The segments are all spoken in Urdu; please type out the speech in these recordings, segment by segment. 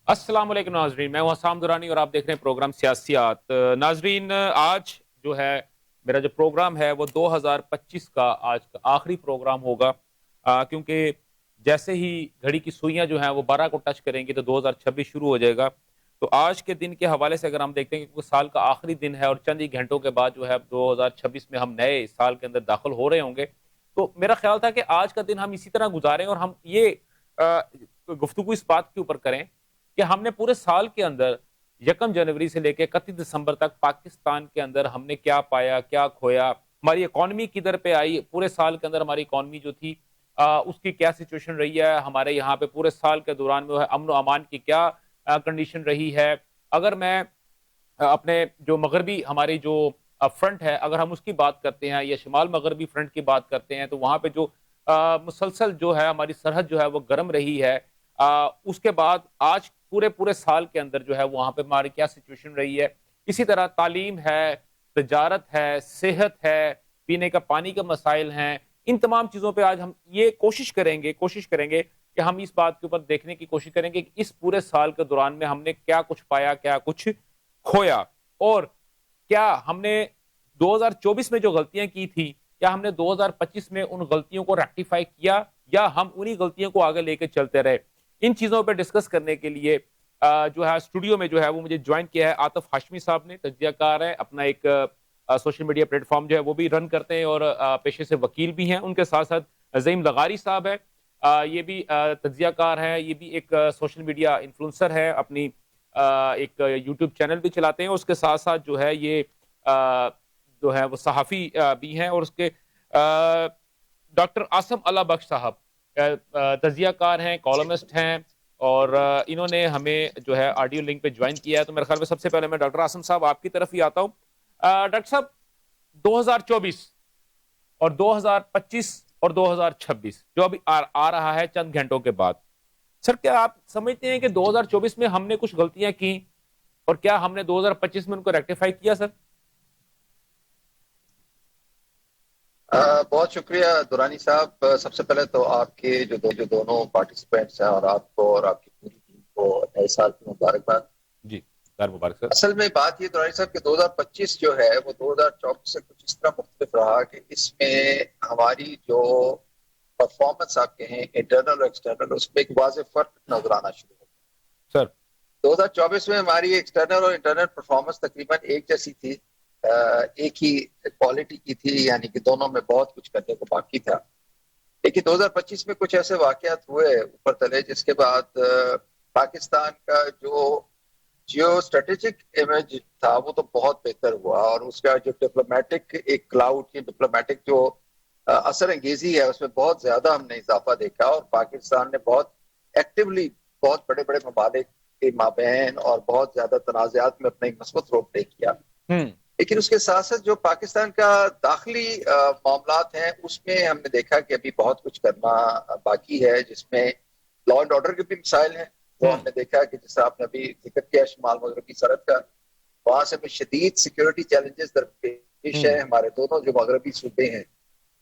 السلام علیکم ناظرین، میں ہوں حسام درانی اور آپ دیکھ رہے ہیں پروگرام سیاسیات۔ ناظرین، آج جو ہے میرا جو پروگرام ہے وہ 2025 کا آج کا آخری پروگرام ہوگا، کیونکہ جیسے ہی گھڑی کی سوئیاں جو ہیں وہ 12 کو ٹچ کریں گی تو 2026 شروع ہو جائے گا۔ تو آج کے دن کے حوالے سے اگر ہم دیکھتے ہیں کہ وہ سال کا آخری دن ہے اور چند ہی گھنٹوں کے بعد جو ہے 2026 میں ہم نئے سال کے اندر داخل ہو رہے ہوں گے، تو میرا خیال تھا کہ آج کا دن ہم اسی طرح گزاریں اور ہم یہ آ، گفتگو اس بات کے اوپر کریں کہ ہم نے پورے سال کے اندر 1 جنوری سے لے کے 31 دسمبر تک پاکستان کے اندر ہم نے کیا پایا، کیا کھویا، ہماری اکانومی کدھر پہ آئی، پورے سال کے اندر ہماری اکانومی جو تھی اس کی کیا سچویشن رہی ہے، ہمارے یہاں پہ پورے سال کے دوران میں امن و امان کی کیا کنڈیشن رہی ہے۔ اگر میں اپنے جو مغربی ہماری جو فرنٹ ہے، اگر ہم اس کی بات کرتے ہیں یا شمال مغربی فرنٹ کی بات کرتے ہیں، تو وہاں پہ جو مسلسل جو ہے ہماری سرحد جو ہے وہ گرم رہی ہے۔ اس کے بعد آج پورے پورے سال کے اندر جو ہے وہاں پہ ہماری کیا سچویشن رہی ہے۔ اسی طرح تعلیم ہے، تجارت ہے، صحت ہے، پینے کا پانی کے مسائل ہیں، ان تمام چیزوں پہ آج ہم یہ کوشش کریں گے کہ ہم اس بات کے اوپر دیکھنے کی کوشش کریں گے کہ اس پورے سال کے دوران میں ہم نے کیا کچھ پایا، کیا کچھ کھویا، اور کیا ہم نے 2024 میں جو غلطیاں کی تھی، کیا ہم نے 2025 میں ان غلطیوں کو ریکٹیفائی کیا یا ہم انہی غلطیوں کو آگے لے کے چلتے رہے۔ ان چیزوں پہ ڈسکس کرنے کے لیے جو ہے اسٹوڈیو میں جو ہے وہ مجھے جوائن کیا ہے عاطف ہاشمی صاحب نے، تجزیہ کار ہے، اپنا ایک سوشل میڈیا پلیٹ فارم جو ہے وہ بھی رن کرتے ہیں اور پیشے سے وکیل بھی ہیں۔ ان کے ساتھ ساتھ عظیم لغاری صاحب ہے، یہ بھی تجزیہ کار ہے، یہ بھی ایک سوشل میڈیا انفلوئنسر ہے، اپنی ایک یوٹیوب چینل بھی چلاتے ہیں، اس کے ساتھ ساتھ جو ہے یہ جو ہے وہ صحافی بھی ہیں، اور اس کے ڈاکٹر عاصم اللہ بخش صاحب تجزیہ کار ہیں، کالمسٹ ہیں، اور انہوں نے ہمیں جو ہے آڈیو لنک پہ جوائن کیا ہے۔ تو میرے خیال میں سب سے پہلے میں ڈاکٹر عاصم صاحب آپ کی طرف ہی آتا ہوں۔ ڈاکٹر صاحب، 2024 اور 2025 اور 2026 جو ابھی آ رہا ہے چند گھنٹوں کے بعد، سر کیا آپ سمجھتے ہیں کہ 2024 میں ہم نے کچھ غلطیاں کی اور کیا ہم نے 2025 میں ان کو ریکٹیفائی کیا سر؟ بہت شکریہ دورانی صاحب۔ سب سے پہلے تو آپ کے جو دونوں پارٹیسپینٹس ہیں اور آپ کو اور آپ کی پوری ٹیم کو نئے سال کی مبارکباد۔ جی، خیر مبارک سر۔ اصل میں بات یہ دورانی صاحب کہ 2025 جو ہے وہ 2024 سے کچھ اس طرح مختلف رہا کہ اس میں ہماری جو پرفارمنس آپ کے ہیں انٹرنل اور ایکسٹرنل، اس میں ایک واضح فرق نظر آنا شروع ہو گیا۔ سر 2024 میں ہماری ایکسٹرنل اور انٹرنل پرفارمنس تقریباً ایک جیسی تھی، ایک ہی کوالٹی کی تھی، یعنی کہ دونوں میں بہت کچھ کرنے کو باقی تھا۔ لیکن 2025 میں کچھ ایسے واقعات ہوئے اوپر تلے جس کے بعد پاکستان کا جو جیو اسٹریٹجک امیج تھا وہ تو بہت بہتر ہوا، اور اس کا جو ڈپلومیٹک ایک کلاؤڈ کی ڈپلومیٹک جو اثر انگیزی ہے اس میں بہت زیادہ ہم نے اضافہ دیکھا، اور پاکستان نے بہت ایکٹیولی بہت بڑے بڑے ممالک کے مابین اور بہت زیادہ تنازعات میں اپنا ایک مثبت رول پلے کیا۔ لیکن اس کے ساتھ ساتھ جو پاکستان کا داخلی معاملات ہیں اس میں ہم نے دیکھا کہ ابھی بہت کچھ کرنا باقی ہے، جس میں لا اینڈ آرڈر کے بھی مسائل ہیں۔ وہ ہم نے دیکھا کہ جیسے آپ نے ابھی ذکر کیا شمال مغربی سرحد کا، وہاں سے بھی شدید سیکیورٹی چیلنجز درپیش ہے۔ ہمارے دونوں جو مغربی صوبے ہیں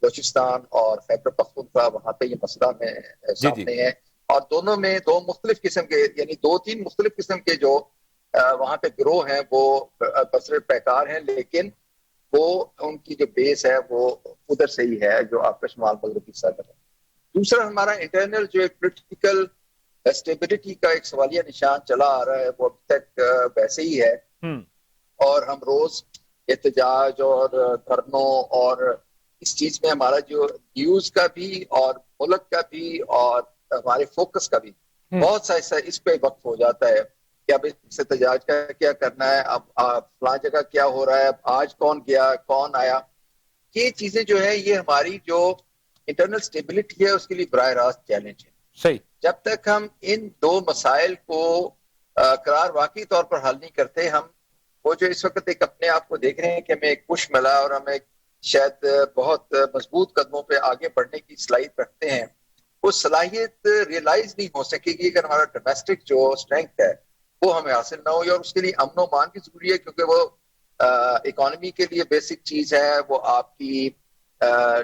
بلوچستان اور خیبر پختونخوا، وہاں پہ یہ مسئلہ میں جی جی سامنے ہے، اور دونوں میں دو مختلف قسم کے یعنی دو تین مختلف قسم کے جو وہاں پہ گروہ ہیں وہ بسر پیکار ہیں، لیکن وہ ان کی جو بیس ہے وہ ادھر سے ہی ہے جو آپ کا شمال مغربی سرحد ہے۔ دوسرا ہمارا انٹرنل جو ایک پولیٹیکل اسٹیبلٹی کا ایک سوالیہ نشان چلا آ رہا ہے وہ ابھی تک ویسے ہی ہے، اور ہم روز احتجاج اور دھرنوں اور اس چیز میں ہمارا جو نیوز کا بھی اور ملک کا بھی اور ہمارے فوکس کا بھی بہت سا حصہ اس پہ وقف ہو جاتا ہے کہ اب اس احتجاج کا کیا کرنا ہے، اب فلاں جگہ کیا ہو رہا ہے، اب آج کون گیا کون آیا۔ یہ چیزیں جو ہے یہ ہماری جو انٹرنل سٹیبلٹی ہے اس کے لیے براہ راست چیلنج ہے۔ صحیح۔ جب تک ہم ان دو مسائل کو قرار واقعی طور پر حل نہیں کرتے، ہم وہ جو اس وقت ایک اپنے آپ کو دیکھ رہے ہیں کہ ہمیں ایک پش ملا اور ہم ایک شاید بہت مضبوط قدموں پہ آگے بڑھنے کی صلاحیت رکھتے ہیں، وہ صلاحیت ریئلائز نہیں ہو سکے گی اگر ہمارا ڈومیسٹک جو اسٹرینتھ ہے وہ ہمیں حاصل نہ ہوئی، اور اس کے لیے امن و امان بھی ضروری ہے، کیونکہ وہ اکانومی کے لیے بیسک چیز ہے۔ وہ آپ کی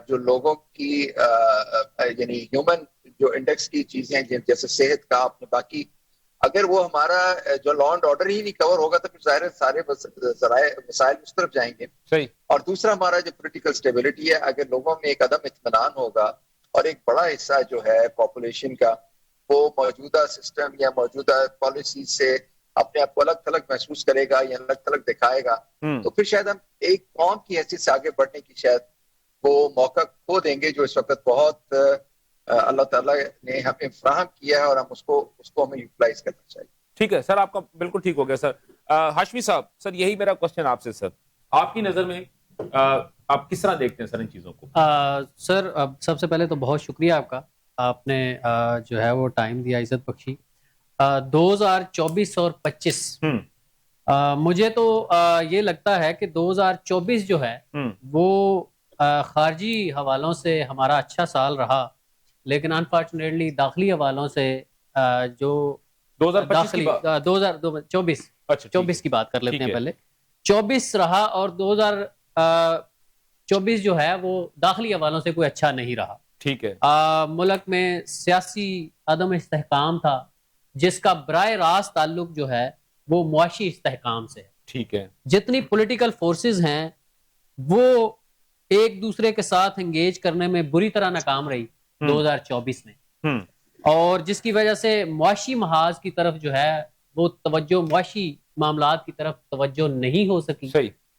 جو لوگوں کی یعنی ہیومن جو انڈیکس کی چیزیں جیسے صحت کا، آپ نے باقی اگر وہ ہمارا جو لا اینڈ آرڈر ہی نہیں کور ہوگا تو پھر ظاہر ہے سارے مسائل اس طرف جائیں گے. صحیح. اور دوسرا ہمارا جو پولیٹیکل سٹیبلٹی ہے, اگر لوگوں میں ایک عدم اطمینان ہوگا اور ایک بڑا حصہ جو ہے پاپولیشن کا وہ موجودہ سسٹم یا موجودہ پالیسی سے اپنے آپ کو الگ تھلگ محسوس کرے گا یا الگ تھلگ دکھائے گا, تو پھر شاید ہم ایک قوم کی حیثیت سے آگے بڑھنے کی شاید وہ موقع کھو دیں گے جو اس وقت بہت اللہ تعالیٰ نے ہمیں فراہم کیا ہے, اور ہم اس کو ہمیں یوٹیلائز کرنا چاہیے. ٹھیک ہے سر, آپ کا بالکل ٹھیک ہو گیا سر. ہاشمی صاحب, سر یہی میرا کوشچن آپ سے سر, آپ کی نظر میں آپ کس طرح دیکھتے ہیں سر ان چیزوں کو؟ سر سب سے پہلے تو بہت شکریہ آپ کا, آپ نے جو ہے وہ ٹائم دیا, عزت بخشی. 2024 اور 25 مجھے تو یہ لگتا ہے کہ 2024 جو ہے وہ خارجی حوالوں سے ہمارا اچھا سال رہا, لیکن انفارچونیٹلی داخلی حوالوں سے جو 2024 کی بات کر لیتے ہیں پہلے. 24 رہا اور 2024 جو ہے وہ داخلی حوالوں سے کوئی اچھا نہیں رہا. ٹھیک ہے. ملک میں سیاسی عدم استحکام تھا جس کا براہ راست تعلق جو ہے وہ معاشی استحکام سے ہے. ٹھیک ہے. جتنی پولیٹیکل فورسز ہیں وہ ایک دوسرے کے ساتھ انگیج کرنے میں بری طرح ناکام رہی 2024 میں, اور جس کی وجہ سے معاشی محاذ کی طرف جو ہے وہ توجہ, معاشی معاملات کی طرف توجہ نہیں ہو سکی,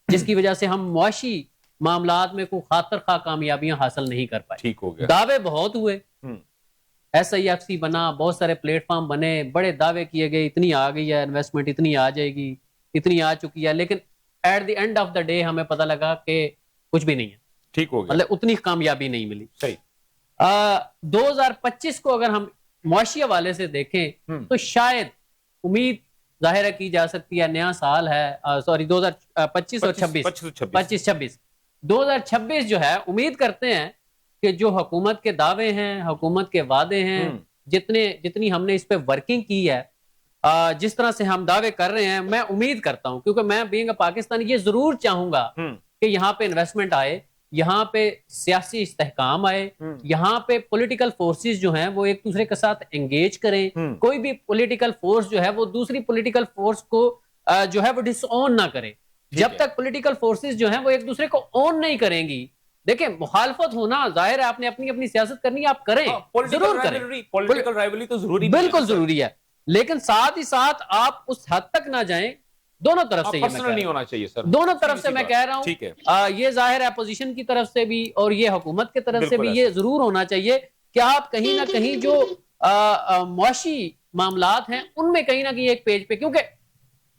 جس کی وجہ سے ہم معاشی معاملات میں کوئی خاطر خواہ کامیابیاں حاصل نہیں کر پائے. ٹھیک ہو گیا. دعوے بہت ہوئے, SIFC بنا, بہت سارے پلیٹ فارم بنے, بڑے دعوے کیے گئے, اتنی آ گئی ہے انویسٹمنٹ, اتنی آ جائے گی, اتنی آ چکی ہے, لیکن at the end of the day ہمیں پتہ لگا کہ کچھ بھی نہیں ہے. ٹھیک ہو گیا. مطلب اتنی کامیابی نہیں ملی. صحیح. 2025 کو اگر ہم معاشی حوالے سے دیکھیں تو شاید امید ظاہر کی جا سکتی ہے, نیا سال ہے, سوری 2025 اور 26 2026 جو ہے امید کرتے ہیں کہ جو حکومت کے دعوے ہیں, حکومت کے وعدے ہیں, جتنی ہم نے اس پہ ورکنگ کی ہے, جس طرح سے ہم دعوے کر رہے ہیں, میں امید کرتا ہوں, کیونکہ میں بینگ اے پاکستانی یہ ضرور چاہوں گا کہ یہاں پہ انویسٹمنٹ آئے, یہاں پہ سیاسی استحکام آئے, یہاں پہ پولیٹیکل فورسز جو ہیں وہ ایک دوسرے کے ساتھ انگیج کریں. کوئی بھی پولیٹیکل فورس جو ہے وہ دوسری پولیٹیکل فورس کو جو ہے وہ ڈس اون نہ کرے. جب تک پولیٹیکل فورسز جو ہیں وہ ایک دوسرے کو اون نہیں کریں گی, دیکھیں مخالفت ہونا ظاہر ہے, آپ نے اپنی سیاست کرنی ہے, آپ کریں, ضرور کریں, پولیٹیکل رائیولری تو ضروری, بالکل ضروری ہے, لیکن ساتھ ہی ساتھ آپ اس حد تک نہ جائیں. دونوں طرف سے نہیں ہونا چاہیے سر, دونوں طرف سے میں کہہ رہا ہوں. یہ ظاہر ہے اپوزیشن کی طرف سے بھی اور یہ حکومت کی طرف سے بھی یہ ضرور ہونا چاہیے کہ آپ کہیں نہ کہیں جو معاشی معاملات ہیں ان میں کہیں نہ کہیں ایک پیج پہ, کیونکہ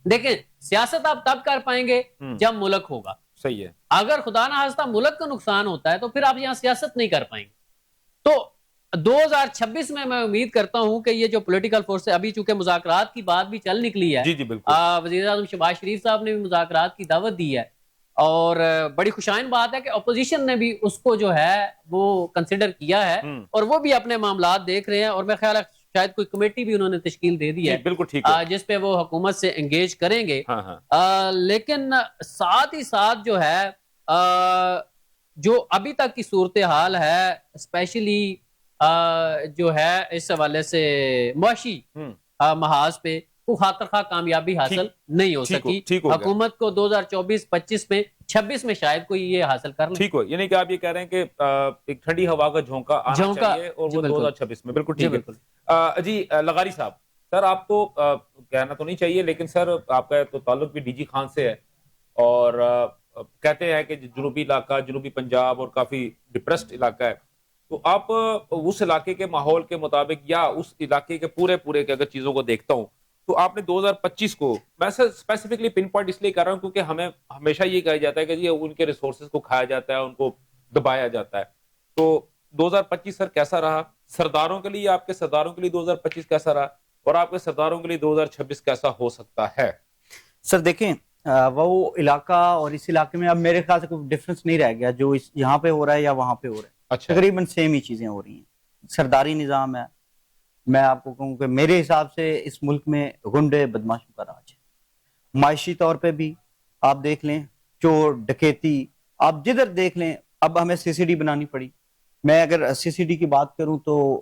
دیکھیں سیاست آپ تب کر پائیں گے جب ملک ہوگا. صحیح ہے. اگر خدا نہ خواستہ ملک کا نقصان ہوتا ہے تو پھر آپ یہاں سیاست نہیں کر پائیں گے. تو 2026 میں امید کرتا ہوں کہ یہ جو پولیٹیکل فورس ہے, ابھی چونکہ مذاکرات کی بات بھی چل نکلی ہے, جی بالکل, وزیر اعظم شہباز شریف صاحب نے بھی مذاکرات کی دعوت دی ہے, اور بڑی خوشائن بات ہے کہ اپوزیشن نے بھی اس کو جو ہے وہ کنسیڈر کیا ہے, اور وہ بھی اپنے معاملات دیکھ رہے ہیں, اور میں خیال ہے شاید کوئی کمیٹی بھی انہوں نے تشکیل دے دی ہے, بالکل ٹھیک, جس پہ وہ حکومت سے انگیج کریں گے. لیکن ساتھ ہی ساتھ جو ہے جو ابھی تک کی صورتحال ہے, اسپیشلی جو ہے اس حوالے سے معاشی محاذ پہ کوئی خاطر خواہ کامیابی حاصل نہیں ہو سکی. حکومت کو 2024-25 میں 26 میں شاید کوئی یہ حاصل کر لیں. ٹھیک ہو, یعنی کہ آپ یہ کہہ رہے ہیں کہ ایک ٹھنڈی ہوا کا جھونکا آنا چاہیے, اور وہ 2026 میں. بالکل ٹھیک ہے. جی لغاری صاحب, سر آپ کو کہنا تو نہیں چاہیے, لیکن سر آپ کا تو تعلق بھی DG خان سے ہے, اور کہتے ہیں کہ جنوبی علاقہ, جنوبی پنجاب اور کافی ڈپریسڈ علاقہ ہے, تو آپ اس علاقے کے ماحول کے مطابق یا اس علاقے کے پورے کے اگر چیزوں کو دیکھتا ہوں تو آپ نے 2025 کو, میں اسپیسیفکلی پن پوائنٹ اس لیے کر رہا ہوں کیونکہ ہمیں ہمیشہ یہ کہا جاتا ہے کہ جی ان کے ریسورسز کو کھایا جاتا ہے, ان کو دبایا جاتا ہے. تو 2025 سر کیسا رہا سرداروں کے لیے, آپ کے سرداروں کے لیے 2025 کیسا رہا, اور آپ کے سرداروں کے لیے 2026 کیسا ہو سکتا ہے؟ سر دیکھیں وہ علاقہ اور اس علاقے میں اب میرے خیال سے کوئی ڈفرنس نہیں رہ گیا, جو یہاں پہ ہو رہا ہے یا وہاں پہ ہو رہا ہے, تقریباً سیم ہی چیزیں ہو رہی ہیں. سرداری نظام ہے. میں آپ کو کہوں کہ میرے حساب سے اس ملک میں غنڈے بدماشوں کا راج ہے. معاشی طور پہ بھی آپ دیکھ لیں, چور ڈکیتی آپ جدھر دیکھ لیں. اب ہمیں CCD بنانی پڑی. میں اگر CCD کی بات کروں تو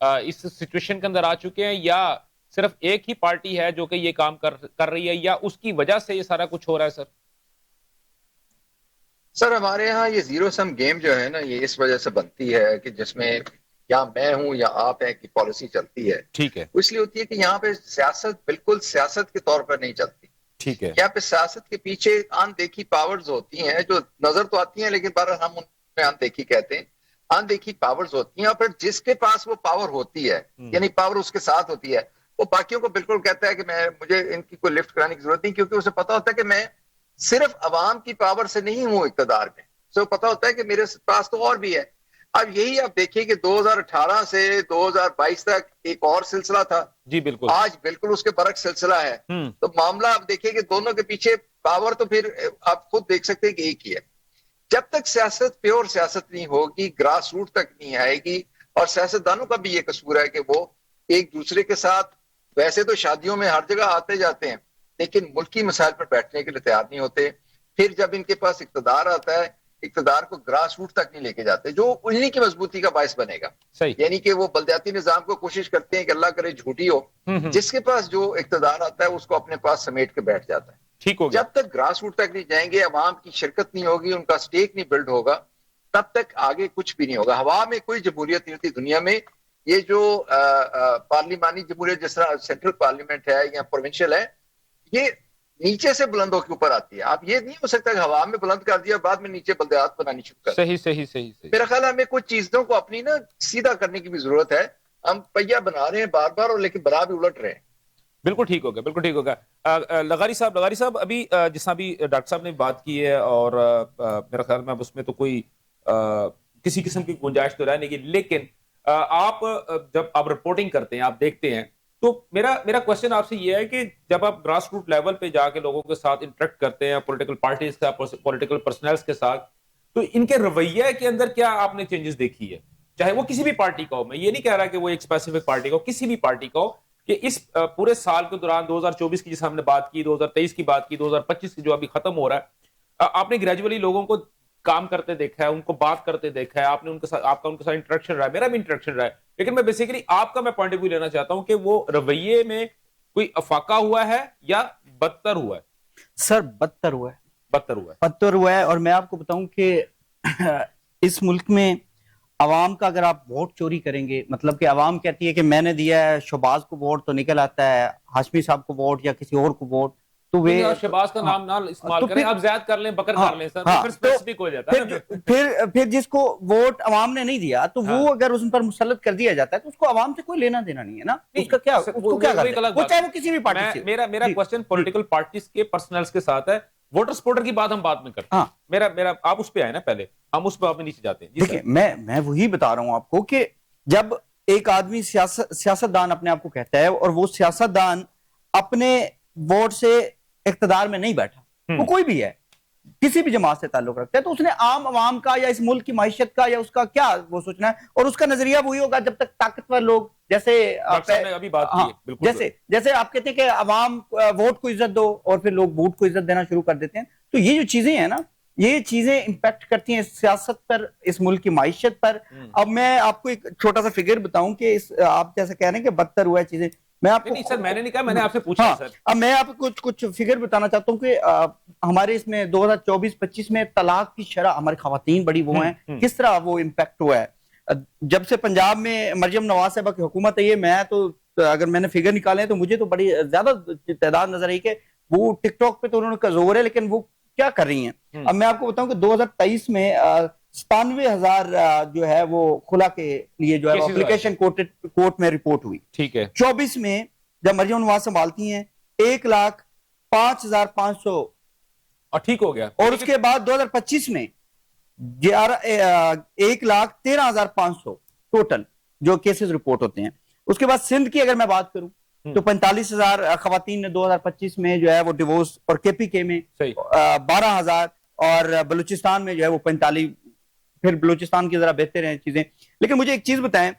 اس سچویشن کے اندر آ چکے ہیں, یا صرف ایک ہی پارٹی ہے جو کہ یہ کام کر رہی ہے, یا اس کی وجہ سے یہ سارا کچھ ہو رہا ہے سر؟ سر ہمارے یہاں یہ زیرو سم گیم جو ہے نا, یہ اس وجہ سے بنتی ہے کہ جس میں یا میں ہوں یا آپ ہیں کی پالیسی چلتی ہے. ٹھیک ہے. اس لیے ہوتی ہے کہ یہاں پہ سیاست بالکل سیاست کے طور پر نہیں چلتی. ٹھیک ہے. یہاں پہ سیاست کے پیچھے اندیکھی پاورز ہوتی ہیں جو نظر تو آتی ہیں, لیکن بہرحال ہم انہیں اندیکھی کہتے ہیں. اندیکھی پاورز ہوتی ہیں, اور پھر جس کے پاس وہ پاور ہوتی ہے, یعنی پاور اس کے ساتھ ہوتی ہے, وہ باقیوں کو بالکل کہتا ہے کہ مجھے ان کی کوئی لفٹ کرانے کی ضرورت نہیں, کیونکہ اسے پتا ہوتا ہے کہ میں صرف عوام کی پاور سے نہیں ہوں اقتدار میں. اسے پتا ہوتا ہے کہ میرے پاس تو اور بھی ہے. اب یہی آپ دیکھیں کہ 2018 سے 2022 تک ایک اور سلسلہ تھا. جی بالکل. آج بالکل اس کے برعکس سلسلہ ہے. تو معاملہ آپ دیکھیں کہ دونوں کے پیچھے پاور تو پھر آپ خود دیکھ سکتے ہیں کہ ایک ہی ہے. جب تک سیاست پیور سیاست نہیں ہوگی, گراس روٹ تک نہیں آئے گی, اور سیاستدانوں کا بھی یہ قصور ہے کہ وہ ایک دوسرے کے ساتھ ویسے تو شادیوں میں ہر جگہ آتے جاتے ہیں, لیکن ملکی مسائل پر بیٹھنے کے لیے تیار نہیں ہوتے. پھر جب ان کے پاس اقتدار آتا ہے, اقتدار کو گراس روٹ تک نہیں لے کے جاتے, جو انہی کی مضبوطی کا باعث بنے گا. یعنی کہ وہ بلدیاتی نظام کو کوشش کرتے ہیں کہ اللہ کرے جھوٹی ہو, جس کے پاس جو اقتدار آتا ہے اس کو اپنے پاس سمیٹ کے بیٹھ جاتا ہے. ٹھیک ہو گیا. جب تک گراس روٹ تک نہیں جائیں گے, عوام کی شرکت نہیں ہوگی, ان کا سٹیک نہیں بلڈ ہوگا, تب تک آگے کچھ بھی نہیں ہوگا. ہوا میں کوئی جمہوریت نہیں ہوتی دنیا میں. یہ جو پارلیمانی جمہوریت جس طرح سینٹرل پارلیمنٹ ہے یا پروونشل ہے, یہ نیچے سے بلندوں کے اوپر آتی ہے. آپ یہ نہیں ہو سکتا کہ ہوا میں بلند کر دیا بعد میں نیچے بلدیات بنانی شروع کر. صحیح. میرا خیال ہے ہمیں کچھ چیزوں کو اپنی نا سیدھا کرنے کی بھی ضرورت ہے. ہم پہیا بنا رہے ہیں بار بار, اور لیکن بنا بھی الٹ رہے ہیں. بالکل ٹھیک ہوگا. لغاری صاحب ابھی جس طرح بھی ڈاکٹر صاحب نے بات کی ہے, اور میرا خیال میں اب اس میں تو کوئی کسی قسم کی گنجائش تو رہ نہیں گی, لیکن آپ جب آپ رپورٹنگ کرتے ہیں, آپ دیکھتے ہیں, تو میرا کوشچن آپ سے یہ ہے کہ جب آپ گراس روٹ لیول پہ جا کے لوگوں کے ساتھ انٹریکٹ کرتے ہیں, پولیٹیکل پارٹیز کا, پولیٹیکل پرسنلز کے ساتھ, تو ان کے رویے کے اندر کیا آپ نے چینجز دیکھی ہے؟ چاہے وہ کسی بھی پارٹی کا ہو, میں یہ نہیں کہہ رہا کہ وہ ایک اسپیسیفک پارٹی کا ہو, کسی بھی پارٹی کا ہو, کہ اس پورے سال کے دوران 2024 کی جس ہم نے بات کی, 2023 کی بات کی, 2025 کی جو ابھی ختم ہو رہا ہے, آپ نے گریجولی لوگوں کو کام کرتے دیکھا ہے, ان کو بات کرتے دیکھا ہے, آپ نے ان کے ساتھ, آپ کا ان کے ساتھ انٹریکشن رہا ہے, میرا بھی انٹریکشن رہا ہے, لیکن میں بیسیکلی آپ کا میں پوائنٹ آف ویو لینا چاہتا ہوں کہ وہ رویے میں کوئی افاقہ ہوا ہے یا بدتر ہوا ہے؟ سر بدتر ہوا ہے. اور میں آپ کو بتاؤں کہ اس ملک میں عوام کا اگر آپ ووٹ چوری کریں گے, مطلب کہ عوام کہتی ہے کہ میں نے دیا ہے شہباز کو ووٹ تو نکل آتا ہے ہاشمی صاحب کو ووٹ یا کسی اور کو ووٹ, تو وہ شہباز کا نام نہ استعمال کریں, آپ زیاد کر لیں, بکر کر لیں سر, پھر اسپیسیفک ہو جاتا ہے. پھر جس کو ووٹ عوام نے نہیں دیا تو وہ اگر اس پر مسلط کر دیا جاتا ہے تو اس کو عوام سے کوئی لینا دینا نہیں ہے نا. اس کا کیا, وہ چاہے وہ کسی بھی پارٹی سے. میرا کوسچن پولیٹیکل پارٹیز کے پرسنلز کے ساتھ ہے. ووٹر سپورٹر کی بات ہم بعد میں کرتے ہیں, میرا آپ اس پہ آئے نا پہلے, ہم اس پہ آپ نیچے جاتے ہیں. دیکھیں میں وہی بتا رہا ہوں آپ کو کہ جب ایک آدمی سیاستدان اپنے آپ کو کہتا ہے, اور وہ سیاستدان اپنے ووٹ سے اقتدار میں نہیں بیٹھا, وہ کوئی بھی ہے, کسی بھی جماعت سے تعلق رکھتا ہے, تو اس نے عام عوام کا یا اس ملک کی معیشت کا یا اس کا کیا وہ سوچنا ہے, اور اس کا نظریہ وہی ہوگا جب تک طاقتور لوگ جیسے جیسے آپ کہتے ہیں کہ عوام ووٹ کو عزت دو اور پھر لوگ ووٹ کو عزت دینا شروع کر دیتے ہیں. تو یہ جو چیزیں ہیں نا, یہ چیزیں امپیکٹ کرتی ہیں سیاست پر, اس ملک کی معیشت پر. اب میں آپ کو ایک چھوٹا سا فگر بتاؤں کہ آپ جیسا کہہ رہے ہیں کہ بدتر ہوا ہے چیزیں, میں آپ کو نہیں سر, میں نے نہیں کہا, میں نے آپ سے پوچھا سر. اب میں آپ کو کچھ فگر بتانا چاہتا ہوں کہ ہمارے اس میں 2024-25 میں طلاق کی شرح, ہماری خواتین بڑی وہ ہیں, کس طرح وہ امپیکٹ ہوا ہے. جب سے پنجاب میں مریم نواز صاحبہ کی حکومت ہے, یہ میں تو اگر میں نے فگر نکالے ہیں تو مجھے تو بڑی زیادہ تعداد نظر آئی کہ وہ ٹک ٹاک پہ تو انہوں کا زور ہے, لیکن وہ کیا کر رہی ہیں. اب میں آپ کو بتاؤں کہ 2023 میں 97,000 جو ہے وہ خلا کے لیے جو ہے اپلیکیشن کورٹ میں رپورٹ ہوئی. ٹھیک ہے. 24 میں جب مریم نواز سنبھالتی ہیں 1,05,500 ٹھیک ہو گیا, اور اس کے بعد 2025 میں 1,13,500 ٹوٹل جو کیسز رپورٹ ہوتے ہیں. اس کے بعد سندھ کی اگر میں بات کروں تو 45,000 خواتین نے 2025 میں جو ہے وہ ڈیورس, اور کے پی کے میں 12,000, اور بلوچستان میں جو ہے وہ 45. پھر بلوچستان کی ذرا بہتر ہیں چیزیں. لیکن مجھے ایک چیز بتائیں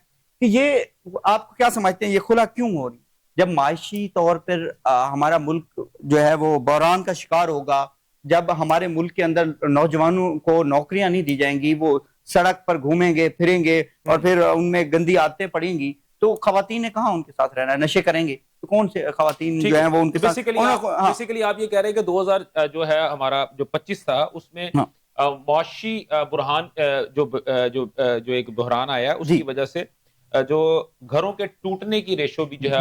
کہ یہ آپ کو کیا سمجھتے ہیں یہ خلا کیوں ہو رہی؟ جب معاشی طور پر ہمارا ملک جو ہے وہ بحران کا شکار ہوگا, جب ہمارے ملک کے اندر نوجوانوں کو نوکریاں نہیں دی جائیں گی, وہ سڑک پر گھومیں گے پھریں گے اور پھر ان میں گندی عادتیں پڑیں گی, تو خواتین نے کہاں ان کے ساتھ رہنا ہے؟ نشے کریں گے تو کون سے خواتین جو ہیں وہ ان کے ساتھ؟ بیسیکلی آپ یہ کہہ رہے ہیں کہ 2000 جو ہے ہمارا جو 25 تھا اس میں معاشی بحران جو ایک بحران آیا اس کی وجہ سے جو گھروں کے ٹوٹنے کی ریشو بھی جو ہے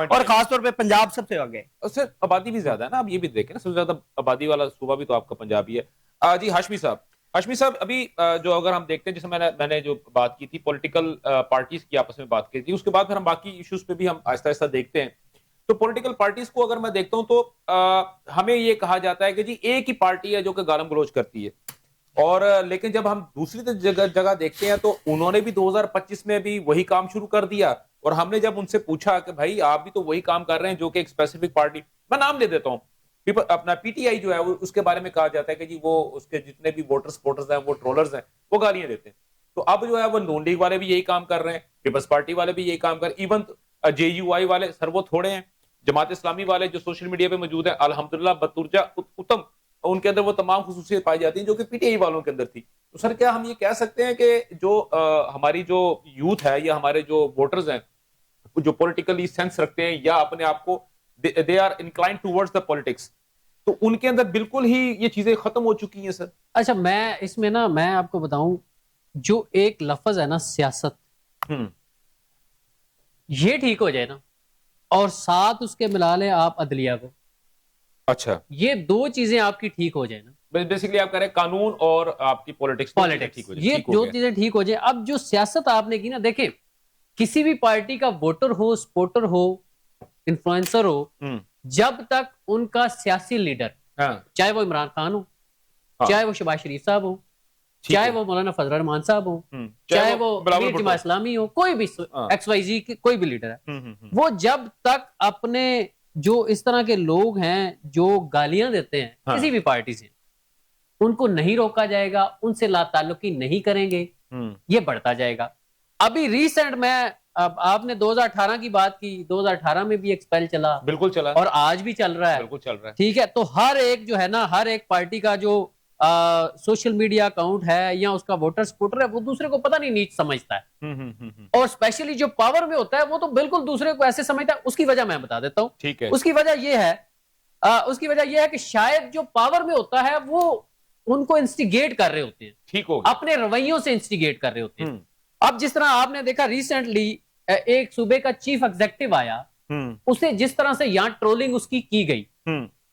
اور خاص طور پہ پنجاب سب سے آگے، اس سے آبادی بھی زیادہ ہے نا. اب یہ بھی دیکھیں نا، سب سے زیادہ آبادی والا صوبہ بھی تو آپ کا پنجاب ہی ہے. جی ہاشمی صاحب ابھی جو اگر ہم دیکھتے ہیں جیسے میں نے جو بات کی تھی پولیٹیکل پارٹیز کی آپس میں بات کی تھی، اس کے بعد پھر ہم باقی ایشوز پہ بھی ہم آہستہ آہستہ دیکھتے ہیں. تو پولیٹیکل پارٹیز کو اگر میں دیکھتا ہوں تو ہمیں یہ کہا جاتا ہے کہ جی ایک ہی پارٹی ہے جو کہ گالم گلوچ کرتی ہے، اور لیکن جب ہم دوسری جگہ دیکھتے ہیں تو انہوں نے بھی 2025 میں بھی وہی کام شروع کر دیا. اور ہم نے جب ان سے پوچھا کہ بھائی آپ بھی تو وہی کام کر رہے ہیں جو کہ ایک اسپیسیفک پارٹی، میں نام لے دیتا ہوں، اپنا پی ٹی آئی جو ہے اس کے بارے میں کہا جاتا ہے کہ جی وہ اس کے جتنے بھی ووٹر سپورٹرز ہیں، وہ ٹرولرز ہیں، وہ گالیاں دیتے ہیں. تو اب جو ہے وہ نون لیگ والے بھی یہی کام کر رہے ہیں، پیپلز پارٹی والے بھی یہی کام کر رہے ہیں، ایون جے یو آئی والے سر وہ تھوڑے ہیں، جماعت اسلامی والے جو سوشل میڈیا پہ موجود ہیں الحمدللہ بترجا اتم ان کے اندر وہ تمام خصوصیت پائی جاتی ہیں جو کہ پی ٹی آئی والوں کے اندر تھی. تو سر کیا ہم یہ کہہ سکتے ہیں کہ جو ہماری جو یوتھ ہے یا ہمارے جو ووٹرز ہیں جو پولیٹیکلی سینس رکھتے ہیں یا اپنے آپ کو they are inclined towards the politics, تو ان کے اندر بالکل ہی یہ چیزیں ختم ہو چکی ہیں سر؟ اچھا میں اس میں نا میں آپ کو بتاؤں، جو ایک لفظ ہے نا سیاست، یہ ٹھیک ہو جائے نا اور ساتھ اس کے ملا لیں آپ عدلیہ کو، اچھا یہ دو چیزیں آپ کی ٹھیک ہو جائیں نا، بیسیکلی آپ کہہ رہے ہیں قانون اور آپ کی پولیٹکس یہ دو چیزیں ٹھیک ہو جائیں. اب جو سیاست آپ نے کی نا، دیکھیں کسی بھی پارٹی کا ووٹر ہو، سپورٹر ہو، انفلوئنسر ہو، جب تک ان کا سیاسی لیڈر چاہے وہ عمران خان ہو، چاہے وہ شہباز شریف صاحب ہو، چاہے وہ مولانا فضل الرحمان صاحب ہو، چاہے وہ امیر جماعت اسلامی ہو، کوئی بھی ایکس وائی زی کوئی بھی لیڈر ہے، وہ جب تک اپنے جو اس طرح کے لوگ ہیں جو گالیاں دیتے ہیں کسی بھی پارٹی سے، ان کو نہیں روکا جائے گا، ان سے لا تعلقی نہیں کریں گے، یہ بڑھتا جائے گا. ابھی ریسنٹ میں آپ نے 2018 کی بات کی، 2018 میں بھی ایکسپیل چلا، بالکل چلا، اور آج بھی چل رہا ہے، بالکل چل رہا ہے. ٹھیک ہے، تو ہر ایک جو ہے نا، ہر ایک پارٹی کا جو سوشل میڈیا اکاؤنٹ ہے یا اس کا ووٹر سپورٹر ہے، وہ دوسرے کو پتہ نہیں نیچ سمجھتا ہے، اور اسپیشلی جو پاور میں ہوتا ہے وہ تو بالکل دوسرے کو ایسے سمجھتا ہے. اس کی وجہ میں بتا دیتا ہوں. ٹھیک ہے. اس کی وجہ یہ ہے کہ شاید جو پاور میں ہوتا ہے وہ ان کو انسٹیگیٹ کر رہے ہوتے ہیں، ٹھیک ہو اپنے رویوں سے انسٹیگیٹ کر رہے ہوتے ہیں. اب جس طرح آپ نے دیکھا ریسنٹلی ایک صوبے کا چیف ایگزیکٹو آیا، اسے جس طرح سے یہاں ٹرولنگ اس کی گئی،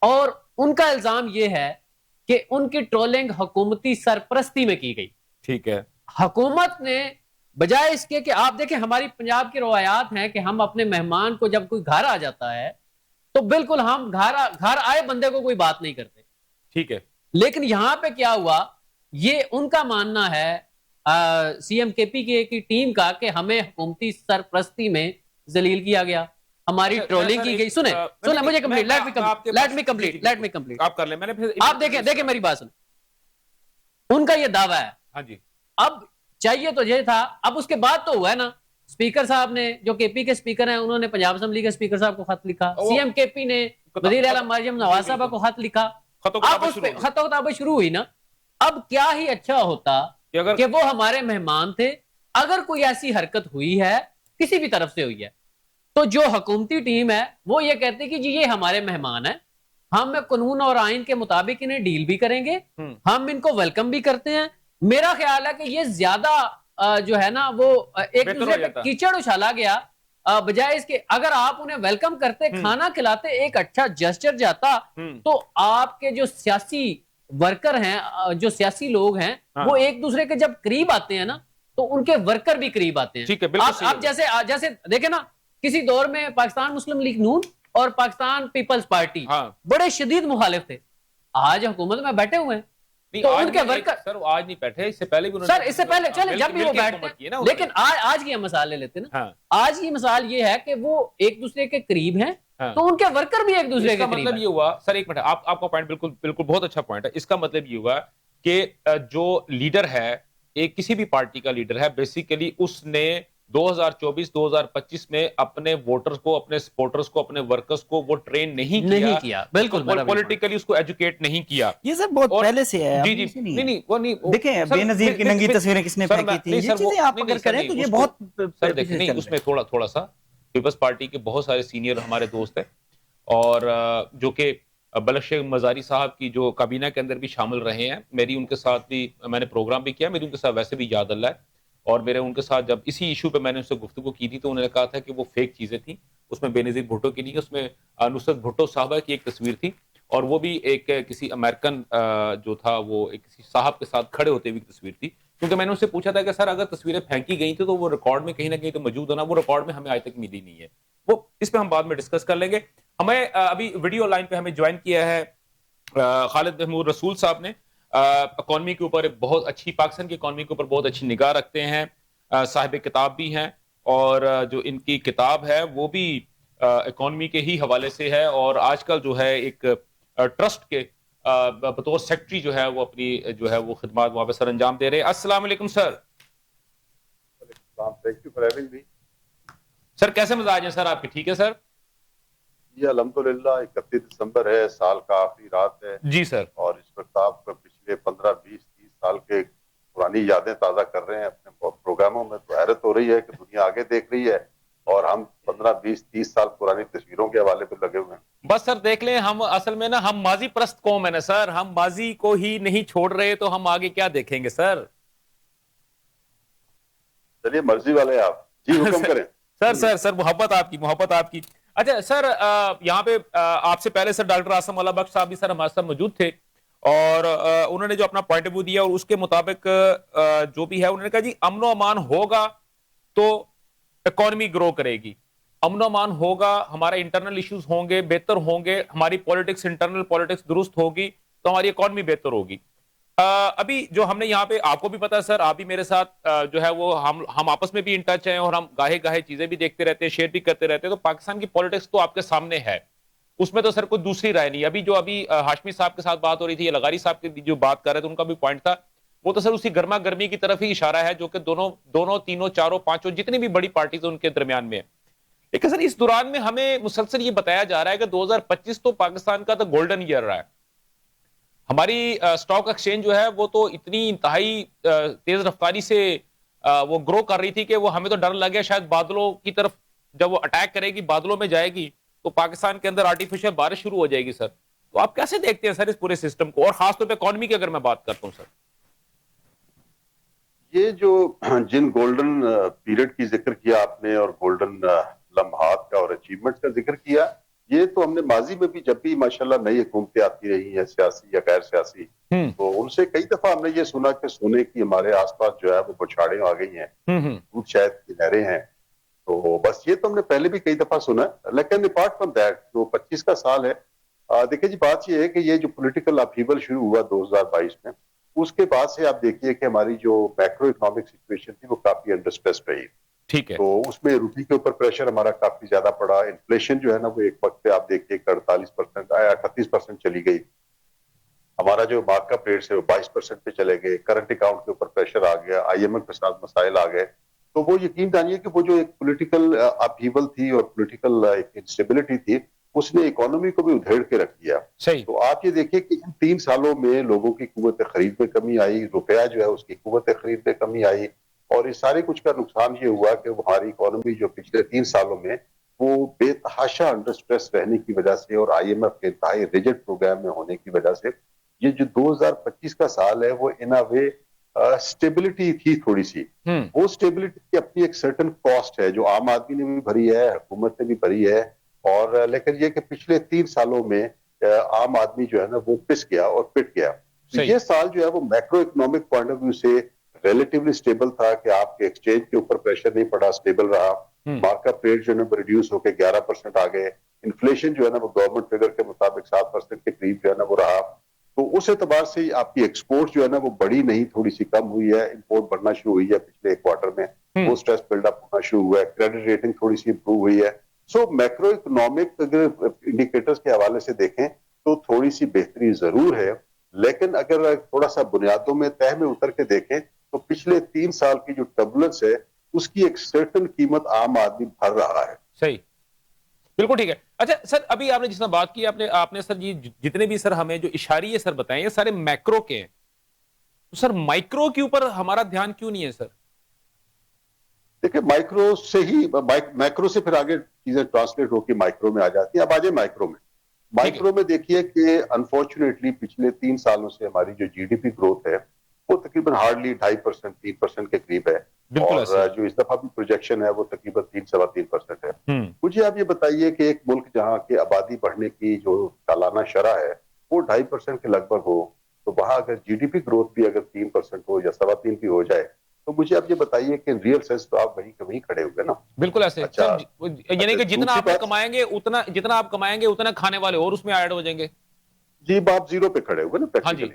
اور ان کا الزام یہ ہے کہ ان کی ٹرولنگ حکومتی سرپرستی میں کی گئی. ٹھیک ہے. حکومت نے بجائے اس کے کہ آپ دیکھیں ہماری پنجاب کی روایات ہیں کہ ہم اپنے مہمان کو جب کوئی گھر آ جاتا ہے تو بالکل ہم گھر آئے بندے کو کوئی بات نہیں کرتے. ٹھیک ہے. لیکن یہاں پہ کیا ہوا، یہ ان کا ماننا ہے سی ایم کے پی کی ٹیم کا کہ ہمیں حکومتی سرپرستی میں ذلیل کیا گیا، ہماری ٹرولنگ کی گئی. سنیں مجھے کمپلیٹ، لیٹ می کمپلیٹ آپ کر لیں. میں نے پھر آپ دیکھیں میری بات سنیں، ان کا یہ دعویٰ ہے. ہاں جی. اب چاہیے تو یہ تھا، اب اس کے بعد تو ہوا ہے نا، اسپیکر صاحب نے جو کے پی کے اسپیکر ہیں انہوں نے پنجاب اسمبلی کے اسپیکر صاحب کو خط لکھا، سی ایم کے پی نے وزیر اعلیٰ مریم نواز صاحبہ کو خط لکھا، اب اس پہ خط و کتابیں شروع ہوئی نا. اب کیا ہی اچھا ہوتا کہ وہ ہمارے مہمان تھے، اگر کوئی ایسی حرکت ہوئی ہے کسی بھی طرف سے ہوئی ہے تو جو حکومتی ٹیم ہے وہ یہ کہتے کہ جی یہ ہمارے مہمان ہیں، ہم قانون اور آئین کے مطابق انہیں ڈیل بھی کریں گے، ہم ان کو ویلکم بھی کرتے ہیں. میرا خیال ہے کہ یہ زیادہ جو ہے نا وہ ایک دوسرے پہ کیچڑ اچھالا گیا، بجائے اس کے اگر آپ انہیں ویلکم کرتے، کھانا کھلاتے، ایک اچھا جسچر جاتا، تو آپ کے جو سیاسی ورکر ہیں، جو سیاسی لوگ ہیں، وہ ایک دوسرے کے جب قریب آتے ہیں نا تو ان کے ورکر بھی قریب آتے ہیں. آپ جیسے دیکھیں نا، کسی دور میں پاکستان مسلم لیگ نون اور پاکستان پیپلز پارٹی بڑے شدید مخالف تھے، آج حکومت میں بیٹھے ہوئے ہیں تو ان کے ورکر سر آج نہیں بیٹھے، اس سے پہلے بھی سر اس سے پہلے چلے جب بھی وہ بیٹھتے ہیں، لیکن آج کی ہم مثال لے لیتے ہیں نا، آج کی مثال یہ ہے کہ وہ ایک دوسرے کے قریب ہیں تو ان کے ورکر بھی ایک دوسرے کے قریب ہیں. مطلب یہ ہوا سر، ایک منٹ، آپ کا پوائنٹ بالکل بہت اچھا پوائنٹ ہے. اس کا مطلب یہ ہوا کہ جو لیڈر ہے، ایک کسی بھی پارٹی کا لیڈر ہے، بیسیکلی اس نے 2024-2025 میں اپنے ووٹرز کو, اپنے سپورٹرز کو, اپنے ورکرز کو وہ ٹرین نہیں کیا, بالکل پولیٹیکلی اس کو ایجوکیٹ نہیں کیا. یہ سب بہت پہلے سے ہے. جی جی نہیں وہ نہیں دیکھیں بے نظیر کی ننگی تصویریں کس نے پھینکی تھی, یہ چیزیں آپ اگر کریں تو یہ بہت سر دیکھیں نہیں اس میں تھوڑا سا پیپلز پارٹی کے بہت سارے سینئر ہمارے دوست ہیں اور جو کہ بلخ شیخ مزاری صاحب کی جو کابینہ کے اندر بھی شامل رہے ہیں. میری ان کے ساتھ بھی میں نے پروگرام بھی کیا, میری ان کے ساتھ ویسے بھی یاد اللہ ہے, اور میرے ان کے ساتھ جب اسی ایشو پہ میں نے ان سے گفتگو کی تھی تو انہوں نے کہا تھا کہ وہ فیک چیزیں تھیں, اس میں بے نظیر بھٹو کی نہیں, اس میں نصرت بھٹو صاحبہ کی ایک تصویر تھی اور وہ بھی ایک کسی امریکن جو تھا وہ ایک کسی صاحب کے ساتھ کھڑے ہوتے ہوئے تصویر تھی. کیونکہ میں نے ان سے پوچھا تھا کہ سر اگر تصویریں پھینکی گئی تھیں تو وہ ریکارڈ میں کہیں نہ کہیں تو موجود ہونا, وہ ریکارڈ میں ہمیں آج تک ملی نہیں ہے. وہ اس پہ ہم بعد میں ڈسکس کر لیں گے. ہمیں ابھی ویڈیو لائن پہ ہمیں جوائن کیا ہے خالد محمود رسول صاحب نے, اکانومی کے اوپر بہت اچھی, پاکستان کی اکانومی کے اوپر بہت اچھی نگاہ رکھتے ہیں, صاحب کتاب بھی ہیں اور جو ان کی کتاب ہے وہ بھی اکانومی کے ہی حوالے سے ہے, اور آج کل جو ہے ایک ٹرسٹ کے بطور سیکٹری جو ہے وہ اپنی جو ہے وہ خدمات وہاں پہ سر انجام دے رہے ہیں. السلام علیکم sir. Thank you for having me. Sir کیسے مزاج ہیں سر آپ کے؟ ٹھیک ہے سر جی الحمدللہ. 31 دسمبر ہے, سال کا آخری رات ہے. جی سر. اور اس وقت آپ پچھلے 15 20 30 سال کے پرانی یادیں تازہ کر رہے ہیں اپنے پروگراموں میں, تو حیرت ہو رہی ہے کہ دنیا آگے دیکھ رہی ہے اور ہم 15 20 30 سال پرانی تصویروں کے حوالے پہ لگے ہوئے ہیں. بس سر دیکھ لیں, ہم اصل میں نا ہم ماضی پرست قوم ہے نا سر, ہم ماضی کو ہی نہیں چھوڑ رہے تو ہم آگے کیا دیکھیں گے سر. چلیے مرضی والے آپ, جی حکم کریں. سر محبت آپ کی. اچھا سر یہاں پہ آپ سے پہلے سر ڈاکٹر عاصم اللہ بخش صاحب بھی سر ہمارے ساتھ موجود تھے اور انہوں نے جو اپنا پوائنٹ آف ویو دیا اور اس کے مطابق جو بھی ہے انہوں نے کہا جی امن و امان ہوگا تو اکانومی گرو کرے گی, امن و امان ہوگا, ہمارے انٹرنل ایشوز ہوں گے, بہتر ہوں گے, ہماری پولیٹکس انٹرنل پولیٹکس درست ہوگی تو ہماری اکانومی بہتر ہوگی. ابھی جو ہم نے یہاں پہ, آپ کو بھی پتا ہے سر, آپ بھی میرے ساتھ جو ہے وہ ہم آپس میں بھی ان ٹچ ہیں اور ہم گاہے چیزیں بھی دیکھتے رہتے ہیں, شیئر بھی کرتے رہتے ہیں. تو پاکستان کی پولیٹکس تو آپ کے سامنے ہے, اس میں تو سر کوئی دوسری رائے نہیں. ابھی ہاشمی صاحب کے ساتھ بات ہو رہی تھی, لغاری صاحب کی جو بات کر رہے تھے ان کا بھی پوائنٹ تھا, وہ تو سر اسی گرما گرمی کی طرف ہی اشارہ ہے جو کہ دونوں تینوں چاروں پانچوں جتنی بھی بڑی پارٹیز ہیں ان کے درمیان میں ہے. لیکن سر اس دوران میں ہمیں مسلسل یہ بتایا جا رہا ہے کہ 2025 تو پاکستان کا تو گولڈن ایئر رہا ہے. ہماری سٹاک ایکسچینج جو ہے وہ تو اتنی انتہائی تیز رفتاری سے وہ گرو کر رہی تھی کہ وہ ہمیں تو ڈر لگ گیا شاید بادلوں کی طرف جب وہ اٹیک کرے گی, بادلوں میں جائے گی تو پاکستان کے اندر آرٹیفیشل بارش شروع ہو جائے گی. سر تو آپ کیسے دیکھتے ہیں سر اس پورے سسٹم کو, اور خاص طور پہ اکانومی کی اگر میں بات کرتا ہوں سر؟ یہ جو جن گولڈن پیریڈ کی ذکر کیا آپ نے اور گولڈن لمحات کا اور اچیومنٹس کا ذکر کیا, یہ تو ہم نے ماضی میں بھی جب بھی ماشاءاللہ نئی حکومتیں آتی رہی ہیں سیاسی یا غیر سیاسی, تو ان سے کئی دفعہ ہم نے یہ سنا کہ سونے کی ہمارے آس پاس جو ہے وہ بچھاڑیں آ گئی ہیں, دودھ شہد کی نہریں ہیں. تو بس یہ تو ہم نے پہلے بھی کئی دفعہ سنا. لیکن اپارٹ فرام دیٹ جو 25 کا سال ہے, دیکھیں جی بات یہ ہے کہ یہ جو پولیٹیکل اپہیول شروع ہوا 2022 میں, اس کے بعد سے آپ دیکھیے کہ ہماری جو میکرو اکنامک سچویشن تھی وہ کافی انڈر سٹریس رہی. ٹھیک ہے. تو اس میں روپی کے اوپر پریشر ہمارا کافی زیادہ پڑا. انفلیشن جو ہے نا وہ ایک وقت پہ آپ دیکھیے 48% آیا, 38% چلی گئی. ہمارا جو مارک اپ ریٹ ہے وہ 22% پہ چلے گئے. کرنٹ اکاؤنٹ کے اوپر پریشر آ گیا, آئی ایم ایف کے ساتھ مسائل آ گئے. تو وہ یقین جانیے کہ وہ جو ایک پولیٹیکل اپہیول تھی اور پولیٹیکل ایک انسٹیبلٹی تھی, اس نے اکانومی کو بھی ادھیڑ کے رکھ دیا. صحیح. تو آپ یہ دیکھیں کہ ان 3 سالوں میں لوگوں کی قوت خرید میں کمی آئی, روپیہ جو ہے اس کی قوت خرید میں کمی آئی, اور اس سارے کچھ کا نقصان یہ ہوا کہ ہماری اکانومی جو پچھلے 3 سالوں میں وہ بے تحاشا انڈر سٹریس رہنے کی وجہ سے اور آئی ایم ایف کے انتہائی ریجڈ پروگرام میں ہونے کی وجہ سے, یہ جو 2025 کا سال ہے وہ ان اے وے سٹیبلٹی تھی تھوڑی سی. وہ سٹیبلٹی کی اپنی ایک سرٹن کاسٹ ہے جو عام آدمی نے بھی بھری ہے, حکومت نے بھی بھری ہے, اور لیکن یہ کہ پچھلے 3 سالوں میں عام آدمی جو ہے نا وہ پس گیا اور پٹ گیا. یہ سال جو ہے وہ macroeconomic point of view سے ریلیٹیولی سٹیبل تھا کہ آپ کے ایکسچینج کے اوپر پریشر نہیں پڑا, سٹیبل رہا. مارک اپ ریٹ جو ہے نا ریڈیوس ہو کے 11% آ گئے. انفلیشن جو ہے نا وہ گورنمنٹ فگر کے مطابق 7% کے قریب جو ہے نا وہ رہا. تو اس اعتبار سے آپ کی ایکسپورٹ جو ہے نا وہ بڑی نہیں, تھوڑی سی کم ہوئی ہے. امپورٹ بڑھنا شروع ہوئی ہے پچھلے 1 کوارٹر میں, وہ سٹریس بلڈ اپ ہونا شروع ہوا ہے. کریڈٹ ریٹنگ تھوڑی سی امپروو ہوئی ہے. سو میکرو اکنامک اگر انڈیکیٹرز کے حوالے سے دیکھیں تو تھوڑی سی بہتری ضرور ہے, لیکن اگر تھوڑا سا بنیادوں میں تہ میں اتر کے دیکھیں تو پچھلے 3 سال کی جو ٹربولنس ہے اس کی ایک سرٹن قیمت عام آدمی بھر رہا ہے. صحیح, بالکل ٹھیک ہے. اچھا سر, ابھی آپ نے جس طرح بات کی, آپ نے سر جتنے بھی سر ہمیں جو اشاریے سر بتائیں یہ سارے میکرو کے ہیں, تو سر مائکرو کے اوپر ہمارا دھیان کیوں نہیں ہے سر؟ دیکھیں مائکرو سے ہی, مائکرو سے پھر آگے چیزیں ٹرانسلیٹ ہو کے مائکرو میں آ جاتی ہیں. اب آ جائیں مائکرو میں. مائکرو میں دیکھیے کہ انفارچونیٹلی پچھلے 3 سالوں سے ہماری جو جی ڈی پی گروتھ ہے وہ تقریباً ہارڈلی 2.5%, 3% کے قریب ہے, اور جو اس دفعہ بھی پروجیکشن ہے وہ تقریباً 3.25% ہے. مجھے آپ یہ بتائیے کہ ایک ملک جہاں کے آبادی بڑھنے کی جو سالانہ شرح ہے وہ 2.5% کے لگ بھگ ہو, تو وہاں اگر جی ڈی پی گروتھ بھی اگر 3% ہو یا 3.25% بھی ہو جائے, تو مجھے آپ یہ بتائیے کہ ریئل سینس تو آپ وہیں کہ وہیں کھڑے ہوئے نا. بالکل ایسے. یعنی کہ جتنا آپ کمائیں گے اتنا کھانے والے اور اس میں ایڈ ہو جائیں گے. جی, آپ زیرو پہ کھڑے ہوئے نا پریکٹیکلی.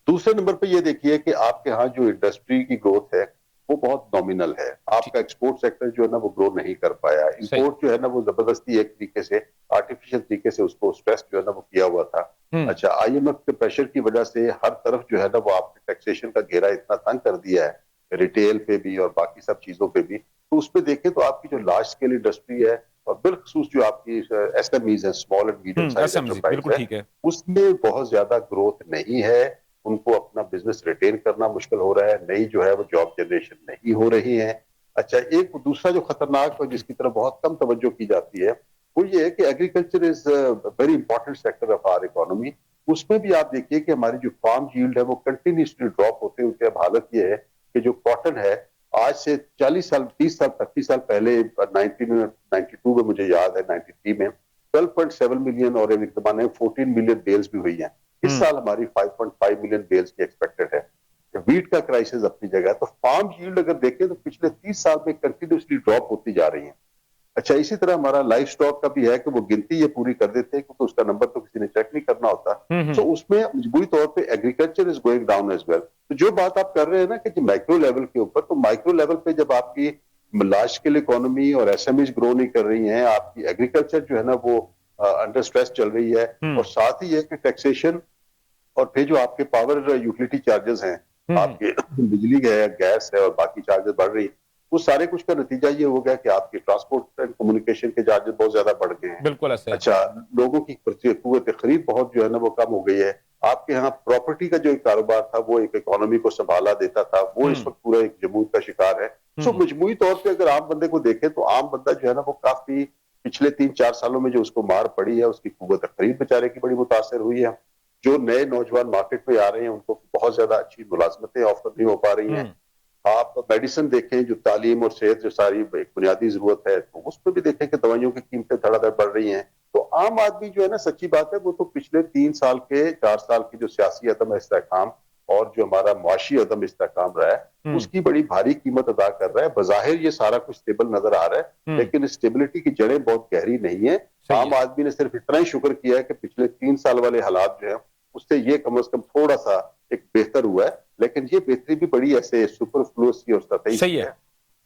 دوسرے نمبر پہ یہ دیکھیے کہ آپ کے ہاں جو انڈسٹری کی گروتھ ہے وہ بہت نامنل ہے. آپ کا ایکسپورٹ سیکٹر جو ہے نا وہ گرو نہیں کر پایا. امپورٹ جو ہے نا وہ زبردستی ایک طریقے سے آرٹیفیشل طریقے سے اس کو سٹریس جو ہے نا وہ کیا ہوا تھا. اچھا, آئی ایم ایف کے پریشر کی وجہ سے ہر طرف جو ہے نا وہ آپ کے ٹیکسیشن کا گھیرا اتنا تنگ کر دیا ہے, ریٹیل پہ بھی اور باقی سب چیزوں پہ بھی. تو اس پہ دیکھیں تو آپ کی جو لارج اسکیل انڈسٹری ہے اور بالخصوص جو آپ کی ایس ایم ایز ہے, small and medium size enterprise ہے, اس میں بہت زیادہ گروتھ نہیں ہے. ان کو اپنا بزنس ریٹین کرنا مشکل ہو رہا ہے, نئی جو ہے وہ جاب جنریشن نہیں ہو رہی ہے. اچھا, ایک دوسرا جو خطرناک اور جس کی طرف بہت کم توجہ کی جاتی ہے وہ یہ ہے کہ agriculture is very important sector of our economy. اس میں بھی آپ دیکھیے کہ ہماری جو فارم ییلڈ ہے وہ کنٹینیوسلی ڈراپ ہوتے ہوتے اب حالت یہ ہے کہ جو کاٹن ہے آج سے 30 سال پہلے 1992 میں مجھے یاد ہے 93 میں 12.7 ملین اور ایک زمانے میں 14 ملین بیلز بھی ہوئی ہیں. اس سال ہماری 5.5 ملین بیلز کی ایکسپیکٹڈ ہے. ویٹ کا کرائسس اپنی جگہ ہے. تو فارم ییلڈ اگر دیکھیں تو پچھلے 30 سال میں کنٹینیوسلی ڈراپ ہوتی جا رہی ہیں. اچھا, اسی طرح ہمارا لائف سٹاک کا بھی ہے کہ وہ گنتی یہ پوری کر دیتے ہیں کیونکہ اس کا نمبر تو کسی نے چیک نہیں کرنا ہوتا. تو اس میں مجبوری طور پہ agriculture is going down as well. تو جو بات آپ کر رہے ہیں نا کہ مائکرو لیول کے اوپر, تو مائکرو لیول پہ جب آپ کی لارج اسکیل اکانومی اور ایس ایم ایز گرو نہیں کر رہی ہیں, آپ کی ایگریکلچر جو ہے نا وہ انڈر سٹریس چل رہی ہے, اور ساتھ ہی یہ کہ ٹیکسیشن اور پھر جو آپ کے پاور یوٹیلیٹی چارجز ہیں, آپ کے بجلی ہے, گیس ہے اور باقی چارجز بڑھ رہی ہیں, وہ سارے کچھ کا نتیجہ یہ ہو گیا کہ آپ کے ٹرانسپورٹ اینڈ کمیونیکیشن کے چارجز بہت زیادہ بڑھ گئے ہیں. بالکل ایسے. اچھا, لوگوں کی قوت خرید بہت جو ہے نا وہ کم ہو گئی ہے. آپ کے ہاں پراپرٹی کا جو ایک کاروبار تھا وہ ایک اکانومی کو سنبھالا دیتا تھا, وہ اس وقت پورا ایک جمود کا شکار ہے. سو مجموعی طور پہ اگر عام بندے کو دیکھیں تو عام بندہ جو ہے نا وہ کافی پچھلے 3-4 سالوں میں جو اس کو مار پڑی ہے اس کی قوت خرید بیچارے کی بڑی متاثر ہوئی ہے. جو نئے نوجوان مارکیٹ میں آ رہے ہیں ان کو بہت زیادہ اچھی ملازمتیں آفر نہیں ہو پا رہی ہیں. آپ میڈیسن دیکھیں, جو تعلیم اور صحت جو ساری ایک بنیادی ضرورت ہے, تو اس پہ بھی دیکھیں کہ دوائیوں کی قیمتیں دھڑا دھڑ بڑھ رہی ہیں. تو عام آدمی جو ہے نا, سچی بات ہے, وہ تو پچھلے 3 سال کے 4 سال کی جو سیاسی عدم استحکام اور جو ہمارا معاشی عدم استحکام رہا ہے اس کی بڑی بھاری قیمت ادا کر رہا ہے. بظاہر یہ سارا کچھ اسٹیبل نظر آ رہا ہے, لیکن اسٹیبلٹی کی جڑیں بہت گہری نہیں ہیں. عام آدمی نے صرف اتنا ہی شکر کیا ہے کہ پچھلے 3 سال والے حالات جو ہیں اس سے یہ کم از کم تھوڑا سا ایک بہتر ہوا ہے, لیکن یہ بہتری بھی بڑی ایسے سپر فلوسی اور سطحی صحیح ہے.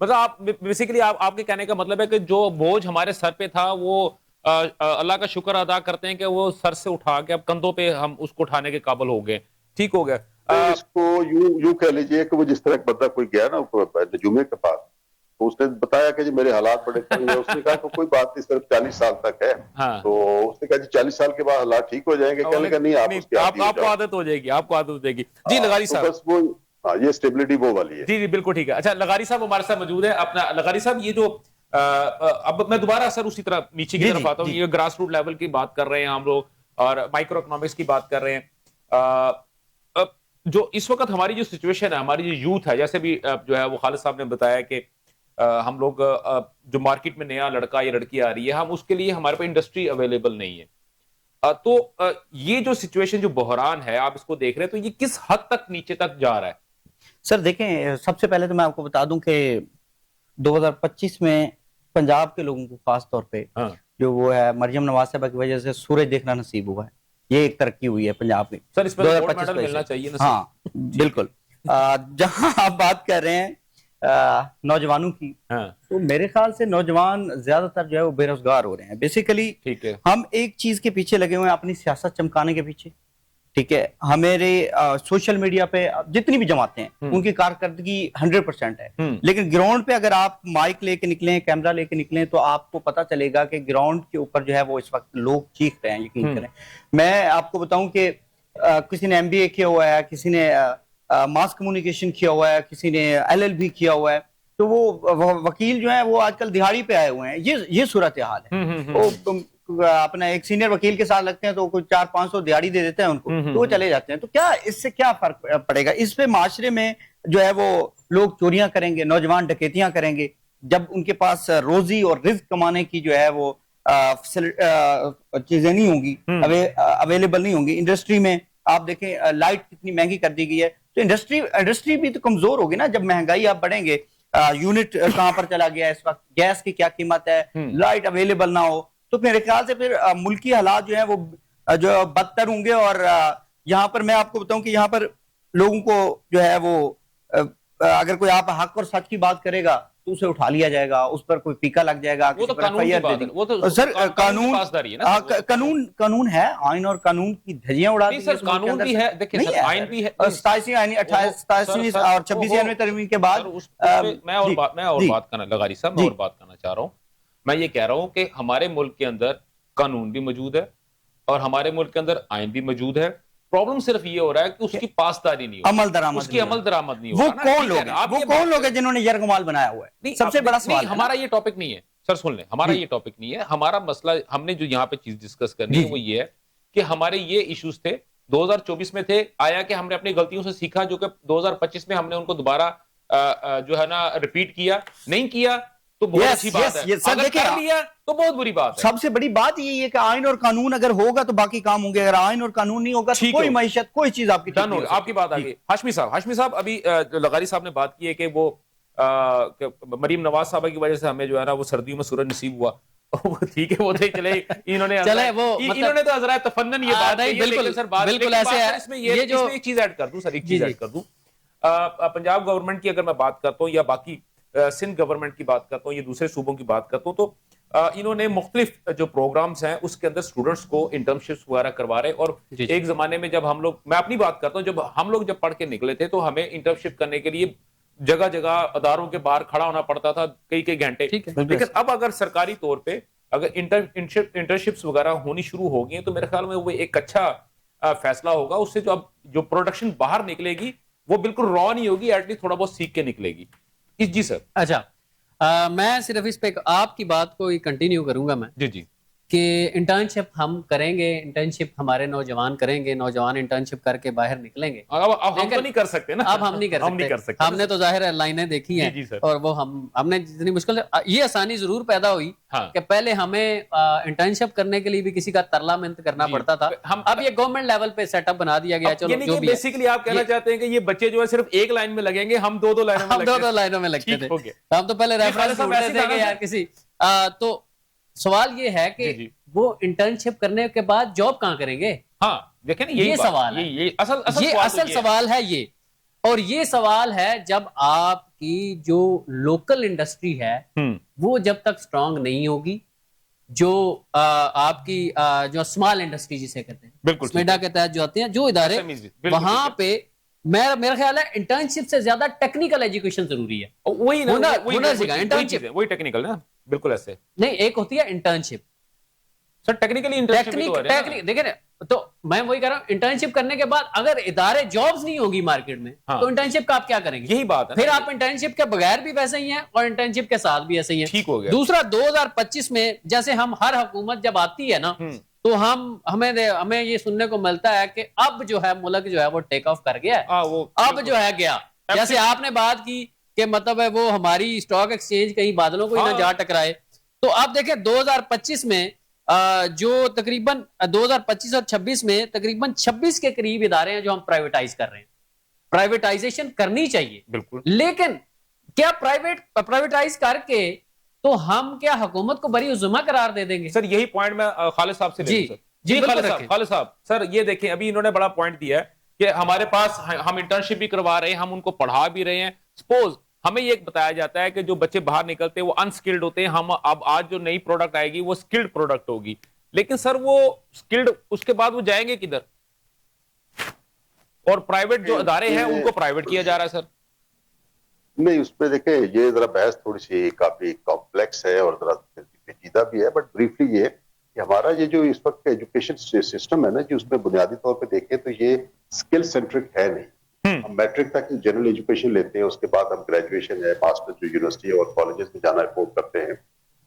مطلب آپ بیسیکلی آپ کے کہنے کا مطلب ہے کہ جو بوجھ ہمارے سر پہ تھا وہ اللہ کا شکر ادا کرتے ہیں کہ وہ سر سے اٹھا کے اب کندھوں پہ ہم اس کو اٹھانے کے قابل ہو گئے, ٹھیک ہو گیا. اس کو یوں کہہ لیجئے کہ وہ جس طرح بندہ کوئی گیا نا نجومے کے پاس, تو اس نے بتایا کہ جی میرے حالات بڑے تنگ ہیں. اس نے کہا کہ کوئی بات نہیں, صرف 40 سال تک ہے. تو اس نے کہا جی 40 سال کے بعد حالات ٹھیک ہو جائیں گے. کہنے لگا نہیں, آپ کو عادت ہو جائے گی, آپ کو عادت ہو جائے گی. جی لغاری صاحب, بس وہ یہ اسٹیبلٹی وہ والی ہے. جی بالکل ٹھیک ہے. اچھا, لغاری صاحب ہمارے ساتھ موجود ہے. اپنا لغاری صاحب, یہ جو اب میں دوبارہ سر اسی طرح نیچے کی طرف آتا ہوں. یہ گراس روٹ لیول کی بات کر رہے ہیں ہم لوگ اور مائکرو اکنامکس کی بات کر رہے ہیں. جو اس وقت ہماری جو سچویشن ہے, ہماری جو یوتھ ہے, جیسے بھی جو ہے وہ خالد صاحب نے بتایا کہ ہم لوگ جو مارکیٹ میں نیا لڑکا یا لڑکی آ رہی ہے, ہم اس کے لیے ہمارے پاس انڈسٹری اویلیبل نہیں ہے. تو یہ جو سچویشن جو بحران ہے آپ اس کو دیکھ رہے ہیں, تو یہ کس حد تک نیچے تک جا رہا ہے؟ سر دیکھیں, سب سے پہلے تو میں آپ کو بتا دوں کہ 2025 میں پنجاب کے لوگوں کو خاص طور پہ جو وہ ہے مریم نواز صاحبہ کی وجہ سے سورج دیکھنا نصیب ہوا ہے. یہ ایک ترقی ہوئی ہے پنجاب میں. سر اس پہ گولڈ میڈل ملنا چاہیے. ہاں بالکل. جہاں آپ بات کر رہے ہیں نوجوانوں کی, تو میرے خیال سے نوجوان زیادہ تر جو ہے وہ بے روزگار ہو رہے ہیں. بیسیکلی ہم ایک چیز کے پیچھے لگے ہوئے ہیں, اپنی سیاست چمکانے کے پیچھے. ٹھیک ہے, ہمارے سوشل میڈیا پہ جتنی بھی جماعتیں ہیں ان کی کارکردگی 100% ہے, لیکن گراؤنڈ پہ اگر آپ مائک لے کے نکلیں, کیمرہ لے کے نکلیں, تو آپ کو پتا چلے گا کہ گراؤنڈ کے اوپر جو ہے وہ اس وقت لوگ چیخ رہے ہیں. یقین کریں, میں آپ کو بتاؤں کہ کسی نے MBA کیا ہوا ہے, کسی نے ماس کمیونیکیشن کیا ہوا ہے, کسی نے LLB کیا ہوا ہے, تو وہ وکیل جو ہیں وہ آج کل دہاڑی پہ آئے ہوئے ہیں. یہ صورتحال ہے. وہ اپنا ایک سینئر وکیل کے ساتھ لگتے ہیں تو کوئی 400-500 دیہڑی دے دیتے ہیں ان کو, تو وہ چلے جاتے ہیں. تو کیا اس سے کیا فرق پڑے گا؟ اس پہ معاشرے میں جو ہے وہ لوگ چوریاں کریں گے, نوجوان ڈکیتیاں کریں گے, جب ان کے پاس روزی اور رزق کمانے کی جو ہے وہ چیزیں نہیں ہوں گی, اویلیبل نہیں ہوں گی. انڈسٹری میں آپ دیکھیں لائٹ کتنی مہنگی کر دی گئی ہے, تو انڈسٹری بھی تو کمزور ہوگی نا جب مہنگائی آپ بڑھیں گے. یونٹ کہاں پر چلا گیا اس وقت, گیس کی کیا قیمت ہے, لائٹ اویلیبل نہ ہو, تو میرے خیال سے پھر ملکی حالات جو ہیں وہ جو بدتر ہوں گے. اور یہاں پر میں آپ کو بتاؤں کہ یہاں پر لوگوں کو جو ہے وہ اگر کوئی آپ حق اور سچ کی بات کرے گا تو اسے اٹھا لیا جائے گا, اس پر کوئی ٹیکا لگ جائے گا. سر قانون ہے, آئین اور قانون کی دھجیاں اڑا دی. قانون بھی ہے, دیکھیں آئین بھی ہے. 87 اور 26 ترمیم کے بعد میں اور بات کرنا, لغاری صاحب میں اور بات کرنا چاہ رہا ہوں. میں یہ کہہ رہا ہوں کہ ہمارے ملک کے اندر قانون بھی موجود ہے اور ہمارے ملک کے اندر آئین بھی موجود ہے. پرابلم صرف یہ ہو رہا ہے کہ اس کی پاسداری نہیں ہو رہی, اس کی عمل درآمد نہیں ہو رہا. وہ کون لوگ ہیں جنہوں نے یرغمال بنایا ہوا ہے؟ سب سے بڑا سوال. ہمارا یہ ٹاپک نہیں ہے سر, سن لیں, ہمارا یہ ٹاپک نہیں ہے. ہمارا مسئلہ, ہم نے جو یہاں پہ چیز ڈسکس کرنی ہے وہ یہ ہے کہ ہمارے یہ ایشوز تھے 2024 میں تھے. آیا کہ ہم نے اپنی غلطیوں سے سیکھا جو کہ 2025 میں ہم نے ان کو دوبارہ جو ہے نا ریپیٹ کیا نہیں کیا, تو بہت اچھی بات ہے. اگر کر لیا تو بہت بری بات ہے. سب سے بڑی بات یہ ہے کہ آئین اور قانون اگر ہوگا تو باقی کام ہوں گے, اگر آئین اور قانون نہیں ہوگا تو کوئی معیشت, کوئی چیز آپ کی ڈن ہوگی. آپ کی بات آگئی. ہاشمی صاحب ابھی لغاری صاحب نے بات کی ہے کہ وہ مریم نواز صاحبہ کی وجہ سے ہمیں جو ہے نا وہ سردیوں میں سورج نصیب ہوا. ٹھیک ہے, وہ چلے, انہوں نے تو حضرات تفنن یہ بات کی. بالکل ایسے ہے. اس میں ایک چیز ایڈ کر دوں سر, ایک چیز ایڈ کر دوں. پنجاب گورنمنٹ کی اگر میں بات کرتا ہوں یا باقی سندھ گورنمنٹ کی بات کرتا ہوں یا دوسرے صوبوں کی بات کرتا ہوں, تو انہوں نے مختلف جو پروگرامز ہیں اس کے اندر اسٹوڈنٹس کو انٹرنشپس وغیرہ کروا رہے. اور ایک زمانے میں جب ہم لوگ, میں اپنی بات کرتا ہوں, جب ہم لوگ پڑھ کے نکلے تھے تو ہمیں انٹرنشپ کرنے کے لیے جگہ جگہ اداروں کے باہر کھڑا ہونا پڑتا تھا کئی گھنٹے. لیکن اب اگر سرکاری طور پہ اگر انٹرنشپس وغیرہ ہونی شروع ہو گئی ہیں تو میرے خیال میں وہ ایک اچھا فیصلہ ہوگا. اس سے جو اب جو پروڈکشن باہر نکلے گی وہ بالکل را نہیں ہوگی, ایٹ لیسٹ تھوڑا بہت سیکھ کے نکلے گی. جی سر. اچھا, میں صرف اس پہ آپ کی بات کو کنٹینیو کروں گا میں. جی کہ انٹرنشپ ہم کریں گے, انٹرنشپ ہمارے نوجوان کریں گے, نوجوان انٹرنشپ کر کے باہر نکلیں گے. اب ہم تو نہیں کر سکتے نا, اب ہم نہیں کر سکتے. ہم نے تو ظاہر لائنیں دیکھی ہیں اور وہ ہم نے جتنی مشکل, یہ آسانی ضرور پیدا ہوئی کہ پہلے ہمیں انٹرنشپ کرنے کے لیے بھی کسی کا ترلا منت کرنا پڑتا تھا. اب یہ گورنمنٹ لیول پہ سیٹ اپ بنا دیا گیا. چلو جو بھی بیسیکلی آپ کہنا چاہتے ہیں کہ یہ بچے جو ہے صرف ایک لائن میں لگیں گے, ہم دو لائنوں میں لگتے تھے. ہم تو پہلے ریفرنس ڈھونڈتے تھے کہ یار کسی. تو سوال یہ ہے کہ وہ انٹرنشپ کرنے کے بعد جاب کہاں کریں گے؟ ہاں دیکھیں نا, یہ سوال ہے, یہ اصل سوال ہے یہ. اور یہ سوال ہے جب آپ کی جو لوکل انڈسٹری ہے وہ جب تک سٹرونگ نہیں ہوگی, جو آپ کی جو اسمال انڈسٹری جسے کہتے ہیں, بالکل سمیڈا کے تحت جو آتے ہیں جو ادارے, وہاں پہ میرا خیال ہے انٹرنشپ سے زیادہ ٹیکنیکل ایجوکیشن ضروری ہے. وہی ٹیکنیکل نا, بالکل ایسے نہیں. ایک ہوتی ہے انٹرنشپ سر, ٹیکنیکلی دیکھیں نا, تو میں وہی کہہ رہا ہوں انٹرنشپ کرنے کے بعد اگر ادارے جابز نہیں ہوگی مارکیٹ میں تو انٹرنشپ کا آپ کیا کریں گے؟ یہی بات ہے. پھر آپ انٹرنشپ کے بغیر بھی ویسے ہی ہیں اور انٹرنشپ کے ساتھ بھی ایسے ہی ہیں. ٹھیک ہو گیا. دوسرا 2025 میں جیسے ہم ہر حکومت جب آتی ہے نا تو ہمیں یہ سننے کو ملتا ہے کہ اب جو ہے ملک جو ہے وہ ٹیک آف کر گیا ہے, اب جو ہے گیا. جیسے آپ نے بات کی کہ مطلب ہے وہ ہماری اسٹاک ایکسچینج کہیں بادلوں کو ہی نہ جا ٹکرائے. تو آپ دیکھیں 2025 میں جو تقریباً 2025 اور 26 میں تقریباً 26 کے قریب ادارے ہیں جو ہم پرائیویٹائز کر رہے ہیں. پرائیویٹائزیشن کرنی چاہیے بالکل, لیکن کیا پرائیویٹائز کر کے تو ہم کیا حکومت کو بری عظمہ قرار دے دیں گے؟ سر یہی پوائنٹ میں خالد صاحب سے لے لوں. جی خالد صاحب سر یہ دیکھیں, ابھی انہوں نے بڑا پوائنٹ دیا ہے کہ ہمارے پاس ہم انٹرنشپ بھی کروا رہے ہیں, ہم ان کو پڑھا بھی رہے ہیں. سپوز ہمیں یہ بتایا جاتا ہے کہ جو بچے باہر نکلتے ہیں وہ انسکلڈ ہوتے ہیں, ہم اب آج جو نئی پروڈکٹ آئے گی وہ سکلڈ پروڈکٹ ہوگی. لیکن سر وہ سکلڈ اس کے بعد وہ جائیں گے کدھر؟ اور پرائیویٹ جو ادارے ہیں ان کو پرائیویٹ کیا جا رہا ہے سر؟ نہیں، اس پہ دیکھیں یہ ذرا بحث تھوڑی سی کافی کمپلیکس ہے اور ذرا پیچیدہ بھی ہے، بٹ بریفلی یہ کہ ہمارا یہ جو اس وقت ایجوکیشن سسٹم ہے نا جی، اس میں بنیادی طور پہ دیکھیں تو یہ اسکل سینٹرک ہے نہیں. ہم میٹرک تک جنرل ایجوکیشن لیتے ہیں، اس کے بعد ہم گریجویشن ہے، ماسٹر جو یونیورسٹی اور کالجز میں جانا افورڈ کرتے ہیں.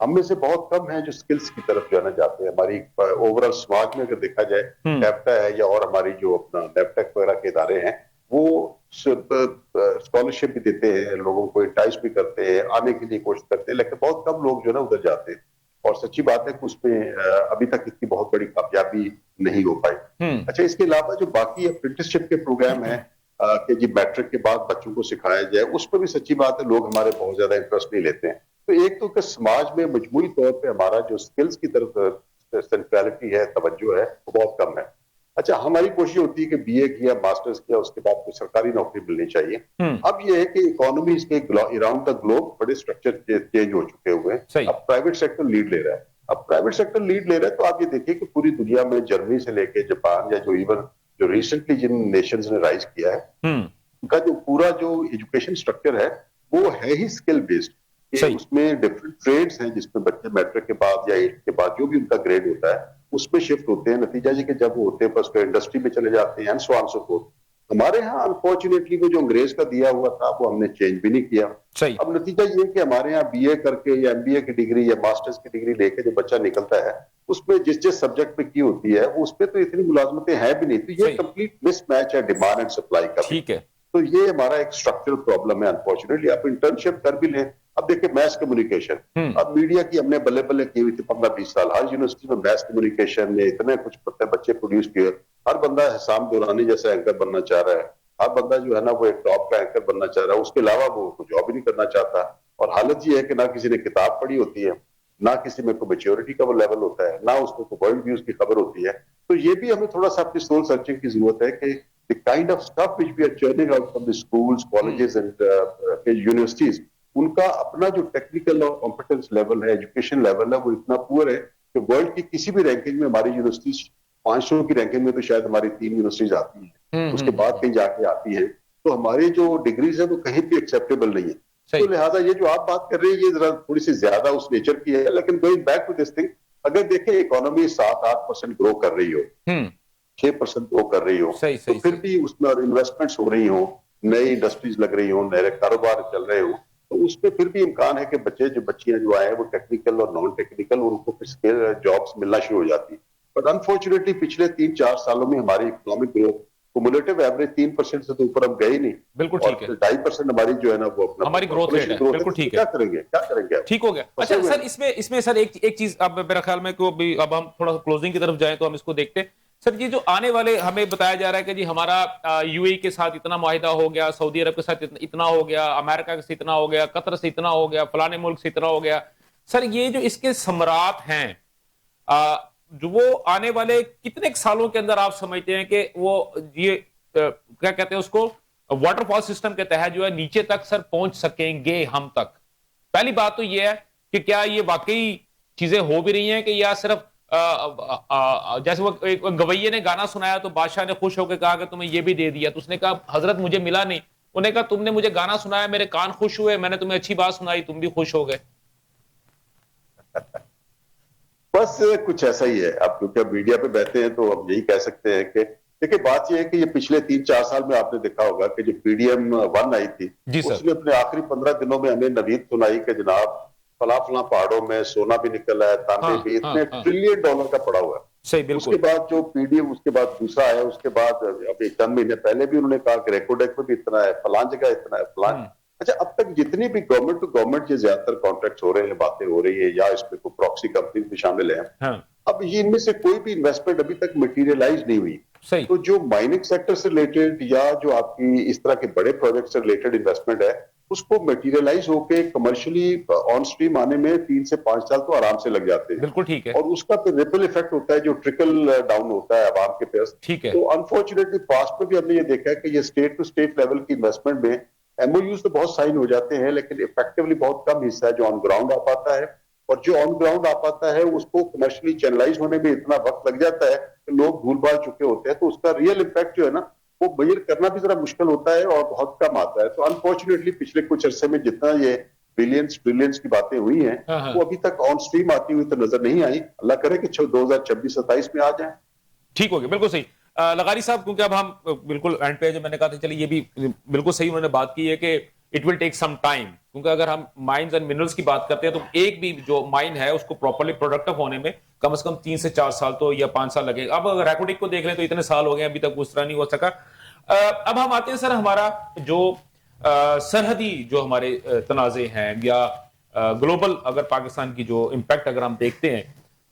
ہم میں سے بہت کم ہیں جو اسکلس کی طرف جو ہے نا جاتے ہیں. ہماری اوور آل سماج میں اگر دیکھا جائے، نیپٹا ہے یا اور ہماری جو اپنا نیپٹیک وغیرہ کے ادارے ہیں وہ اسکالرشپ بھی دیتے ہیں، لوگوں کو انٹائز بھی کرتے ہیں، آنے کے لیے کوشش کرتے ہیں، لیکن بہت کم لوگ جو ہے نا ادھر جاتے ہیں. اور سچی بات ہے کہ اس میں ابھی تک اس کی بہت بڑی کامیابی نہیں ہو پائی. اچھا، اس کے علاوہ جو باقی اپرینٹسشپ کے پروگرام ہیں کہ جی میٹرک کے بعد بچوں کو سکھایا جائے، اس پہ بھی سچی بات ہے لوگ ہمارے بہت زیادہ انٹرسٹ نہیں لیتے ہیں. تو ایک تو کہ سماج میں مجموعی طور پہ ہمارا جو سکلز کی طرف سینٹرلٹی ہے، توجہ ہے، وہ بہت کم ہے. اچھا، ہماری کوشش ہوتی ہے کہ بی اے کیا، ماسٹرز کیا، اس کے بعد کوئی سرکاری نوکری ملنی چاہیے. اب یہ ہے کہ اکانومیز کے اراؤنڈ دا گلوب بڑے اسٹرکچر چینج ہو چکے ہوئے ہیں. اب پرائیویٹ سیکٹر لیڈ لے رہا ہے. اب پرائیویٹ سیکٹر لیڈ لے رہا ہے تو آپ یہ دیکھیے کہ پوری دنیا میں جرمنی سے لے کے جاپان یا جو ایون جو ریسنٹلی جن نیشنز نے رائز کیا ہے، ان کا جو پورا جو ایجوکیشن اسٹرکچر ہے وہ ہے ہی اسکل بیسڈ. اس میں ڈفرنٹ ٹریڈز ہیں جس میں بچے میٹرک کے بعد یا 8 کے بعد جو بھی ان کا گریڈ ہوتا ہے اس میں شفٹ ہوتے ہیں. نتیجہ یہ کہ جب وہ ہوتے ہیں بس انڈسٹری میں چلے جاتے ہیں. سو آن سو فورتھ. ہمارے ہاں انفارچونیٹلی وہ جو انگریز کا دیا ہوا تھا وہ ہم نے چینج بھی نہیں کیا. اب نتیجہ یہ کہ ہمارے ہاں بی اے کر کے یا ایم بی اے کی ڈگری یا ماسٹرز کی ڈگری لے کے جو بچہ نکلتا ہے اس میں جس سبجیکٹ پہ کی ہوتی ہے اس پہ تو اتنی ملازمتیں ہیں بھی نہیں. تو یہ کمپلیٹ مس میچ ہے ڈیمانڈ اینڈ سپلائی کا. ٹھیک ہے، تو یہ ہمارا ایک اسٹرکچرل پرابلم ہے انفارچونیٹلی. آپ انٹرنشپ کر بھی لیں. اب دیکھیں میس کمیونیکیشن، اب میڈیا کی ہم نے بلے بلے کی ہوئی تھی 15-20 سال. ہر یونیورسٹی میں میس کمیونیکیشن میں اتنے کچھ بچے پروڈیوس کیے. ہر بندہ حسام دورانی جیسا اینکر بننا چاہ رہا ہے. ہر بندہ جو ہے نا وہ ایک ٹاپ کا اینکر بننا چاہ رہا ہے. اس کے علاوہ وہ جاب ہی نہیں کرنا چاہتا. اور حالت یہ ہے کہ نہ کسی نے کتاب پڑھی ہوتی ہے، نہ کسی میں کوئی میچیورٹی کا وہ لیول ہوتا ہے، نہ اس کو کوئی ورلڈ ویوز کی خبر ہوتی ہے. تو یہ بھی ہمیں تھوڑا سا اپنی سول سرچنگ کی ضرورت ہے کہ the kind of stuff which we are churning out from the schools, colleges and universities, ان کا اپنا جو ٹیکنیکل اور کمپیٹنس لیول ہے، ایجوکیشن لیول ہے، وہ اتنا پور ہے کہ ورلڈ کی کسی بھی رینکنگ میں ہماری یونیورسٹیز 500 کی رینکنگ میں تو شاید ہماری 3 یونیورسٹیز آتی ہیں، اس کے بعد کہیں جا کے آتی ہیں. تو ہماری جو ڈگریز ہیں وہ کہیں بھی ایکسیپٹیبل نہیں ہے. تو لہٰذا یہ جو آپ بات کر رہے ہیں یہ ذرا تھوڑی سی زیادہ اس نیچر کی ہے. لیکن going back to this thing, اگر دیکھیں اکانومی 7-8% گرو کر رہی ہو، 6% گرو کر رہی ہو، تو پھر بھی اس میں انویسٹمنٹس ہو رہی ہوں، نئی انڈسٹریز لگ رہی ہوں، نئے کاروبار چل رہے ہوں، تو اس میں پھر بھی امکان ہے کہ بچیاں جو آئے ہیں وہ ٹیکنیکل اور نان ٹیکنیکل ان کو پھر جابس ملنا شروع ہو جاتی. بٹ انفارچونیٹلی پچھلے 3-4 سالوں میں ہماری اکنامک گروتھ کومولیٹو ایوریج 3% سے تو اوپر ہم گئے ہی نہیں. بالکل ٹھیک ہے. 2.5% ہماری جو ہے نا وہ اپنا ہماری گروتھ ریٹ ہے. بالکل ٹھیک ہے. کیا کریں گے ٹھیک ہو گیا. اچھا سر، اس میں سر ایک چیز اب میرا خیال میں کہ اب ہم تھوڑا کلوزنگ کی طرف جائیں تو ہم اس کو دیکھتے ہیں. سر یہ جو آنے والے ہمیں بتایا جا رہا ہے کہ جی ہمارا یو اے کے ساتھ اتنا معاہدہ ہو گیا، سعودی عرب کے ساتھ اتنا ہو گیا، امریکہ سے اتنا ہو گیا، قطر سے اتنا ہو گیا، فلانے ملک سے اتنا ہو گیا. سر یہ جو اس کے ثمرات ہیں جو وہ آنے والے کتنے سالوں کے اندر آپ سمجھتے ہیں کہ وہ یہ کیا کہتے ہیں اس کو واٹر فال سسٹم کے تحت جو ہے نیچے تک سر پہنچ سکیں گے ہم تک؟ پہلی بات تو یہ ہے کہ کیا یہ واقعی چیزیں ہو بھی رہی ہیں کہ یا صرف جیسے وہ گویے نے گانا سنایا تو بادشاہ نے خوش ہو کے کہا کہ تمہیں یہ بھی دے دیا، تو اس نے کہا حضرت مجھے ملا نہیں. انہوں نے کہا تم نے مجھے گانا سنایا، میرے کان خوش ہوئے، میں نے تمہیں اچھی بات سنائی، تم بھی خوش ہو گئے. بس کچھ ایسا ہی ہے. اب کیونکہ میڈیا پہ بیٹھے ہیں تو ہم یہی کہہ سکتے ہیں کہ دیکھیں بات یہ ہے کہ یہ پچھلے 3-4 سال میں آپ نے دیکھا ہوگا کہ جو PDM 1 آئی تھی اس نے اپنے آخری 15 دنوں میں ہمیں نوید سنائی کہ جناب فلاں پہاڑوں میں سونا بھی نکلا ہے، تانبے بھی اتنے $1 ٹریلین کا پڑا ہوا ہے. اس کے بعد جو PDM اس کے بعد دوسرا ہے، اس کے بعد ابھی چند مہینے پہلے بھی انہوں نے کہا کہ ریکوڈیک میں بھی اتنا ہے، فلاں جگہ اتنا ہے، فلاں. اچھا، اب تک جتنی بھی گورنمنٹ ٹو گورنمنٹ یہ زیادہ تر کانٹریکٹس ہو رہے ہیں، باتیں ہو رہی ہیں، یا اس میں کوئی پراکسی کمپنیز بھی شامل ہیں، اب یہ ان میں سے کوئی بھی انویسٹمنٹ ابھی تک مٹیریلائز نہیں ہوئی. تو جو مائننگ سیکٹر سے ریلیٹڈ یا جو آپ کی اس طرح کے بڑے پروجیکٹ سے ریلیٹڈ انویسٹمنٹ ہے اس کو میٹیریلائز ہو کے کمرشلی آن سٹریم آنے میں 3 سے 5 سال تو آرام سے لگ جاتے ہیں. بالکل ٹھیک ہے. اور اس کا پھر ریپل ایفیکٹ ہوتا ہے جو ٹرکل ڈاؤن ہوتا ہے عوام کے پاس. ٹھیک ہے. تو انفارچونیٹلی پاسٹ میں بھی ہم نے یہ دیکھا ہے کہ یہ اسٹیٹ ٹو اسٹیٹ لیول کی انویسٹمنٹ میں MOUs تو بہت سائن ہو جاتے ہیں لیکن افیکٹولی بہت کم حصہ ہے جو آن گراؤنڈ آ پاتا ہے. اور جو آن گراؤنڈ آ پاتا ہے اس کو کمرشلی چینلائز ہونے میں اتنا وقت لگ جاتا ہے کہ لوگ بھول بھال چکے ہوتے ہیں. تو اس کا ریئل امپیکٹ جو ہے نا وہ میجر کرنا بھی ذرا مشکل ہوتا ہے اور بہت کم آتا ہے. تو انفارچونیٹلی پچھلے کچھ عرصے میں جتنا یہ بلینس ٹریلینس کی باتیں ہوئی ہیں وہ ابھی تک آن سٹریم آتی ہوئی تو نظر نہیں آئی. اللہ کرے کہ 2026-27 میں آ جائیں. ٹھیک ہو گیا, بالکل صحیح. لغاری صاحب, کیونکہ اب ہم بالکل اینڈ پہ, جو میں نے کہا تھا چلیے یہ بھی بالکل صحیح انہوں نے بات کی ہے کہ it will take some time, کیونکہ اگر ہم مائنز اینڈ منرلز کی بات کرتے ہیں تو ایک بھی جو مائن ہے اس کو پراپرلی پروڈکٹیو ہونے میں کم از کم 3 سے 4 سال تو یا 5 سال لگے. اب اگر ریکوڈک کو دیکھ لیں تو اتنے سال ہو گئے ابھی تک اس طرح نہیں ہو سکا. اب ہم آتے ہیں سر, ہمارا جو سرحدی جو ہمارے تنازع ہیں یا گلوبل اگر پاکستان کی جو امپیکٹ اگر ہم دیکھتے ہیں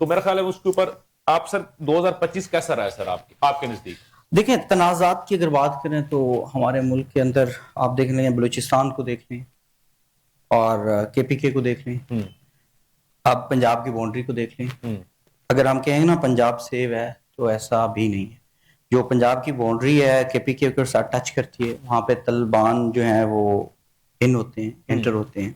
تو میرا خیال ہے اس کے اوپر آپ سر 2025 کیسا رہا ہے سر آپ کے نزدیک؟ دیکھیں, تنازعات کی اگر بات کریں تو ہمارے ملک کے اندر آپ دیکھ لیں, بلوچستان کو دیکھ لیں اور KPK کو دیکھ لیں, آپ پنجاب کی باؤنڈری کو دیکھ لیں. اگر ہم کہیں نا پنجاب سیو ہے تو ایسا بھی نہیں ہے. جو پنجاب کی باؤنڈری ہے KPK کے ساتھ ٹچ کرتی ہے, وہاں پہ طالبان جو ہیں وہ انٹر ہوتے ہیں.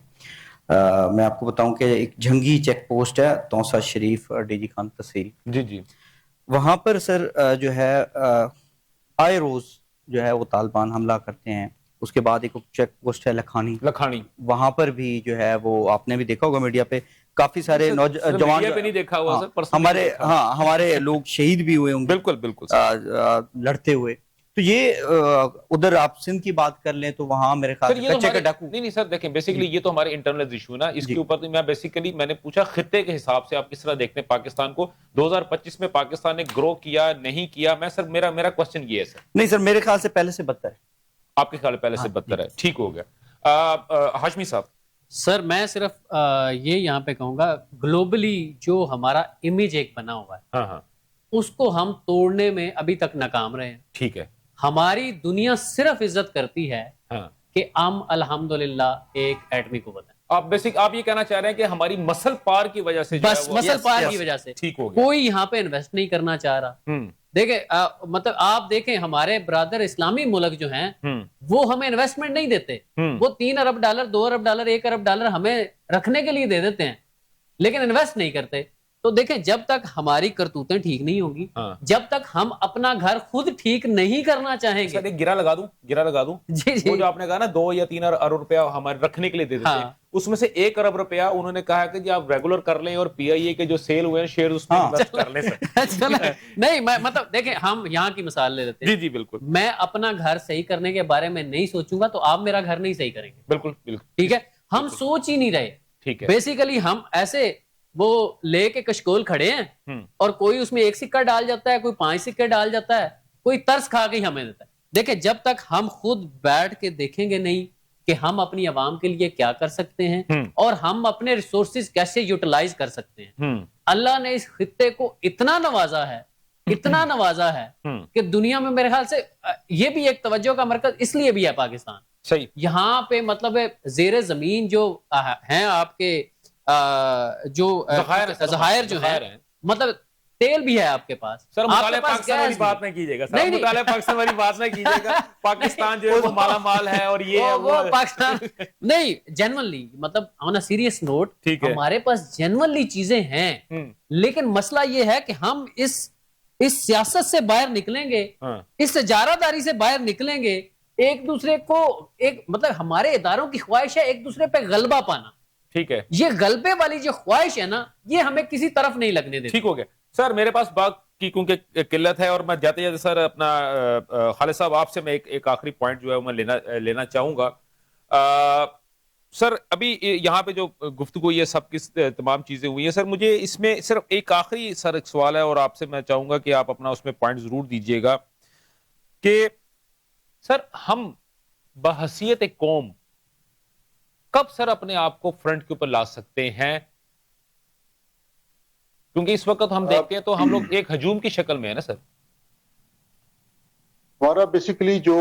میں آپ کو بتاؤں کہ ایک جھنگی چیک پوسٹ ہے توسا شریف DG خان تحصیل, جی وہاں پر سر جو ہے آئے روز جو ہے وہ طالبان حملہ کرتے ہیں. اس کے بعد ایک چیک پوسٹ ہے لکھانی, وہاں پر بھی جو ہے وہ آپ نے بھی دیکھا ہوگا میڈیا پہ, کافی سارے نوجوان پہ نہیں دیکھا ہوا سر, ہمارے لوگ شہید بھی ہوئے ہوں گے بالکل لڑتے ہوئے. تو یہ ادھر آپ سندھ کی بات کر لیں تو وہاں میرے خیال سے کچے کا ڈاکو. نہیں سر دیکھیں, بیسیکلی یہ تو ہمارے انٹرنل ایشو نا, اس کے اوپر تو میں نے پوچھا خطے کے حساب سے آپ کس طرح دیکھتے ہیں پاکستان کو 2025 میں پاکستان نے گرو کیا نہیں کیا. میں سر میرا کوسچن یہ ہے سر. نہیں سر, میرے خیال سے پہلے سے بدتر ہے. آپ کے خیال پہلے سے بدتر ہے, ٹھیک ہو گیا. ہاشمی صاحب سر میں صرف یہ یہاں پہ کہوں گا, گلوبلی جو ہمارا امیج ایک بنا ہوا ہے اس کو ہم توڑنے میں ابھی تک ناکام رہے ہیں. ٹھیک ہے, ہماری دنیا صرف عزت کرتی ہے کہ ہم الحمدللہ ایک ایٹمی قوت ہے. آپ یہ کہنا چاہ رہے ہیں کہ ہماری مسل پار کی وجہ سے, بس مسل پار کی وجہ سے ٹھیک ہو گیا. کوئی یہاں پہ انویسٹ نہیں کرنا چاہ رہا. دیکھیں مطلب آپ دیکھیں ہمارے برادر اسلامی ملک جو ہیں وہ ہمیں انویسٹمنٹ نہیں دیتے. وہ $3 ارب 2 ارب $1 ارب ہمیں رکھنے کے لیے دے دیتے ہیں, لیکن انویسٹ نہیں کرتے. تو دیکھیں جب تک ہماری کرتوتیں ٹھیک نہیں ہوں گی, جب تک ہم اپنا گھر خود ٹھیک نہیں کرنا چاہیں گے. گرا لگا دوں جی وہ جو آپ نے کہا نا 2 یا 3 ارب روپیہ ہمارے رکھنے کے لیے دے دیتے ہیں, اس میں سے 1 ارب روپیہ انہوں نے کہا کہ جی آپ ریگولر کر لیں اور PIA کے جو سیل ہوئے ہیں شیئر اس میں انویسٹ کر لیں سر. نہیں میں مطلب دیکھیں ہم یہاں کی مثال لے لیتے ہیں. جی بالکل. میں اپنا گھر صحیح کرنے کے بارے میں نہیں سوچوں گا تو آپ میرا گھر نہیں صحیح کریں گے. بالکل ٹھیک ہے, ہم سوچ ہی نہیں رہے. ٹھیک ہے, بیسیکلی ہم ایسے وہ لے کے کشکول کھڑے ہیں اور کوئی اس میں 1 سکہ ڈال جاتا ہے, کوئی 5 سکے ڈال جاتا ہے, کوئی ترس کھا کے ہی ہمیں دیتا ہے. دیکھیں جب تک ہم خود بیٹھ کے دیکھیں گے نہیں کہ ہم اپنی عوام کے لیے کیا کر سکتے ہیں اور ہم اپنے ریسورسز کیسے یوٹیلائز کر سکتے ہیں. اللہ نے اس خطے کو اتنا نوازا ہے کہ دنیا میں میرے خیال سے یہ بھی ایک توجہ کا مرکز اس لیے بھی ہے پاکستان. صحیح, یہاں پہ مطلب زیر زمین جو ہیں آپ کے جو ذخائر جو ہیں, مطلب تیل بھی ہے آپ کے پاس. سر مطالعہ پاکستان والی بات نہ کیجیے گا, سر مطالعہ پاکستان والی بات نہ کیجیے گا. پاکستان جو ہے وہ مالا مال ہے اور یہ وہ پاکستان نہیں, جنرلی مطلب آن اے سیریس نوٹ ہمارے پاس جنرلی چیزیں ہیں, لیکن مسئلہ یہ ہے کہ ہم اس سیاست سے باہر نکلیں گے, اس تجارت داری سے باہر نکلیں گے. ایک دوسرے کو ایک مطلب ہمارے اداروں کی خواہش ہے ایک دوسرے پہ غلبہ پانا. ٹھیک ہے, یہ غلبے والی جو خواہش ہے نا یہ ہمیں کسی طرف نہیں لگنے دیتی. ٹھیک ہو گیا سر, میرے پاس بات کی کیونکہ قلت ہے اور میں جاتے جاتے سر اپنا خالد صاحب آپ سے میں ایک آخری پوائنٹ جو ہے میں لینا چاہوں گا. سر ابھی یہاں پہ جو گفتگو یہ سب کی تمام چیزیں ہوئی ہیں سر, مجھے اس میں صرف ایک آخری سر ایک سوال ہے اور آپ سے میں چاہوں گا کہ آپ اپنا اس میں پوائنٹ ضرور دیجئے گا کہ سر ہم بحیثیت ایک قوم کب سر اپنے آپ کو فرنٹ کے اوپر لا سکتے ہیں, کیونکہ اس وقت ہم دیکھتے ہیں تو ہم لوگ ایک ہجوم کی شکل میں ہے نا سر. ہمارا بیسیکلی جو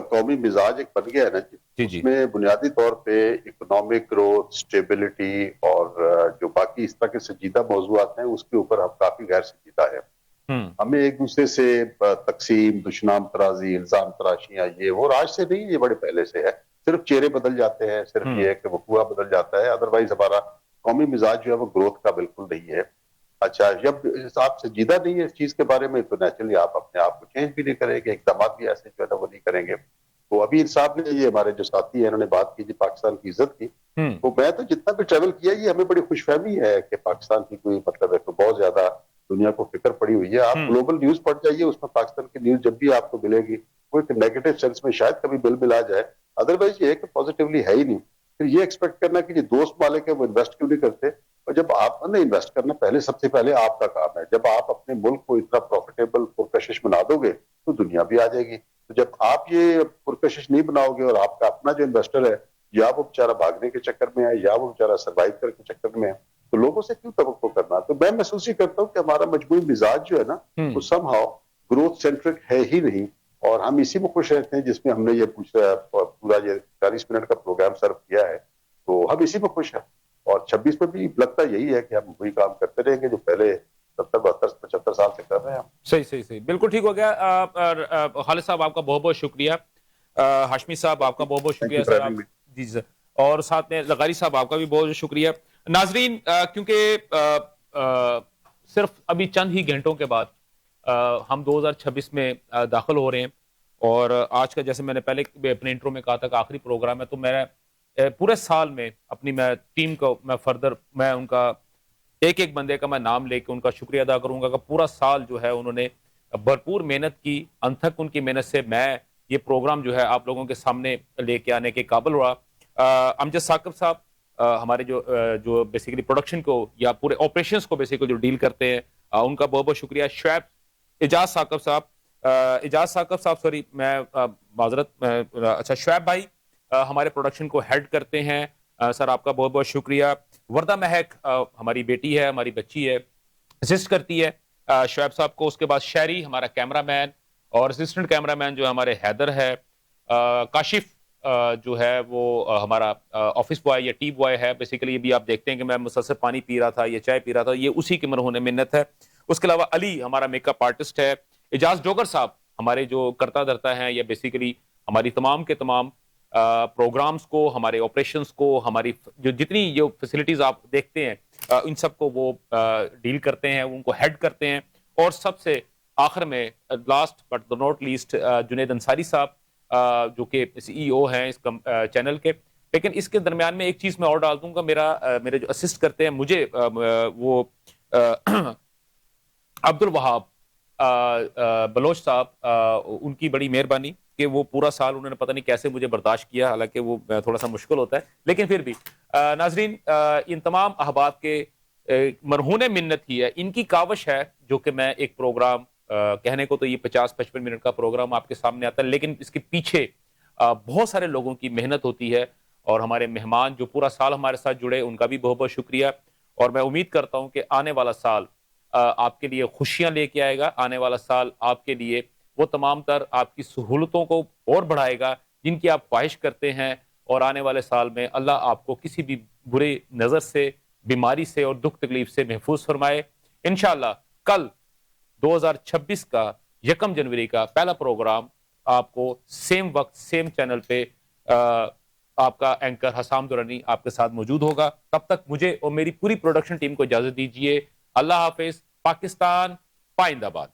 قومی مزاج ایک بن گیا ہے نا جی, اس میں بنیادی طور پہ اکنامک گروتھ, سٹیبلٹی اور جو باقی اس طرح کے سنجیدہ موضوعات ہیں اس کے اوپر ہم کافی غیر سنجیدہ ہے. ہمیں ایک دوسرے سے تقسیم, دشنام ترازی, الزام تراشیاں یہ وہ آج سے نہیں, یہ بڑے پہلے سے ہے. صرف چہرے بدل جاتے ہیں, صرف یہ ہے کہ وقوع بدل جاتا ہے, ادروائز ہمارا قومی مزاج جو ہے وہ گروتھ کا بالکل نہیں ہے. اچھا جب آپ سنجیدہ نہیں ہے اس چیز کے بارے میں تو نیچرلی آپ اپنے آپ کو چینج بھی نہیں کریں گے، اقدامات بھی ایسے جو ہے نا وہ نہیں کریں گے. تو ابھی انصاف نے یہ ہمارے جو ساتھی ہیں انہوں نے بات کی جی پاکستان کی عزت کی، تو میں تو جتنا بھی ٹریول کیا یہ ہمیں بڑی خوش فہمی ہے کہ پاکستان کی کوئی مطلب ہے تو بہت زیادہ دنیا کو فکر پڑی ہوئی ہے. آپ گلوبل نیوز پڑھ جائیے، اس میں پاکستان کی نیوز جب بھی آپ کو ملے گی وہ ایک نیگیٹو سینس میں شاید کبھی بل ملا جائے، ادروائز یہ ہے کہ پازیٹیولی ہے ہی نہیں. پھر یہ ایکسپیکٹ کرنا کہ یہ دوست مالک ہے وہ انویسٹ کیوں نہیں کرتے، اور جب آپ نے انویسٹ کرنا پہلے سب سے پہلے آپ کا کام ہے. جب آپ اپنے ملک کو اتنا پروفیٹیبل پرکشش بنا دو گے تو دنیا بھی آ جائے گی. تو جب آپ یہ پرکشش نہیں بناؤ گے اور آپ کا اپنا جو انویسٹر ہے یا وہ بیچارہ بھاگنے کے چکر میں ہے یا وہ بیچارہ سروائیو کرنے کے چکر میں ہے، تو لوگوں سے کیوں توقع کرنا. تو میں محسوس ہی کرتا ہوں کہ ہمارا مجموعی مزاج جو ہے نا وہ سم ہاؤ گروتھ سینٹرک ہے ہی نہیں، اور ہم اسی میں خوش رہتے ہیں جس میں ہم نے یہ پورا یہ 40 منٹ کا پروگرام سرو کیا ہے. تو ہم اسی میں خوش ہیں، اور 26 میں بھی لگتا یہی ہے کہ ہم وہی کام کرتے رہیں گے جو پہلے 70 72 75 سال سے کر رہے ہیں. صحیح بالکل ٹھیک ہو گیا. خالد صاحب آپ کا بہت بہت شکریہ. ہاشمی صاحب آپ کا بہت بہت شکریہ سر. جی سر، اور ساتھ میں لغاری صاحب آپ کا بھی بہت شکریہ. ناظرین، کیونکہ صرف ابھی چند ہی گھنٹوں کے بعد ہم 2026 میں داخل ہو رہے ہیں، اور آج کا جیسے میں نے پہلے اپنے انٹرو میں کہا تھا کہ آخری پروگرام ہے، تو میں پورے سال میں اپنی ٹیم کو میں ان کا ایک بندے کا میں نام لے کے ان کا شکریہ ادا کروں گا کہ پورا سال جو ہے انہوں نے بھرپور محنت کی. انتھک ان کی محنت سے میں یہ پروگرام جو ہے آپ لوگوں کے سامنے لے کے آنے کے قابل ہوا. امجد ثاقب صاحب ہمارے جو بیسیکلی پروڈکشن کو یا پورے آپریشنز کو بیسیکلی جو ڈیل کرتے ہیں، ان کا بہت بہت شکریہ. اعجاز ثاقب صاحب سوری میں معذرت، اچھا شعیب بھائی ہمارے پروڈکشن کو ہیڈ کرتے ہیں، سر آپ کا بہت بہت شکریہ. وردہ مہک ہماری بیٹی ہے، ہماری بچی ہے، اسسٹ کرتی ہے شعیب صاحب کو. اس کے بعد شہری ہمارا کیمرہ مین، اور اسسٹنٹ کیمرہ مین جو ہمارے حیدر ہے. کاشف جو ہے وہ ہمارا آفس بوائے یا ٹی بوائے ہے. بیسیکلی یہ بھی آپ دیکھتے ہیں کہ میں مسلسل پانی پی رہا تھا یا چائے پی رہا تھا، یہ اسی کی مرہون منت ہے. اس کے علاوہ علی ہمارا میک اپ آرٹسٹ ہے. اعجاز ڈوگر صاحب ہمارے جو کرتا دھرتا ہیں، یا بیسیکلی ہماری تمام کے تمام پروگرامز کو، ہمارے آپریشنز کو، ہماری جو جتنی جو فیسلٹیز آپ دیکھتے ہیں ان سب کو وہ ڈیل کرتے ہیں، ان کو ہیڈ کرتے ہیں. اور سب سے آخر میں last but not least Junaid Ansari صاحب جو کہ سی ای او ہیں اس چینل کے. لیکن اس کے درمیان میں ایک چیز میں اور ڈال دوں گا، میرے جو اسسٹ کرتے ہیں مجھے وہ عبد الوہاب بلوچ صاحب، ان کی بڑی مہربانی کہ وہ پورا سال انہوں نے پتہ نہیں کیسے مجھے برداشت کیا، حالانکہ وہ تھوڑا سا مشکل ہوتا ہے، لیکن پھر بھی ناظرین ان تمام احباب کے مرہون منت ہی ہے، ان کی کاوش ہے جو کہ میں ایک پروگرام کہنے کو تو یہ 50-55 منٹ کا پروگرام آپ کے سامنے آتا ہے، لیکن اس کے پیچھے بہت سارے لوگوں کی محنت ہوتی ہے. اور ہمارے مہمان جو پورا سال ہمارے ساتھ جڑے ان کا بھی بہت بہت شکریہ. اور میں امید کرتا ہوں کہ آنے والا سال آپ کے لیے خوشیاں لے کے آئے گا. آنے والا سال آپ کے لیے وہ تمام تر آپ کی سہولتوں کو اور بڑھائے گا جن کی آپ خواہش کرتے ہیں. اور آنے والے سال میں اللہ آپ کو کسی بھی برے نظر سے، بیماری سے اور دکھ تکلیف سے محفوظ فرمائے. انشاءاللہ کل 2026 کا 1 جنوری کا پہلا پروگرام آپ کو سیم وقت سیم چینل پہ آپ کا اینکر حسام درانی آپ کے ساتھ موجود ہوگا. تب تک مجھے اور میری پوری پروڈکشن ٹیم کو اجازت دیجیے. اللہ حافظ. پاکستان پائندہ باد.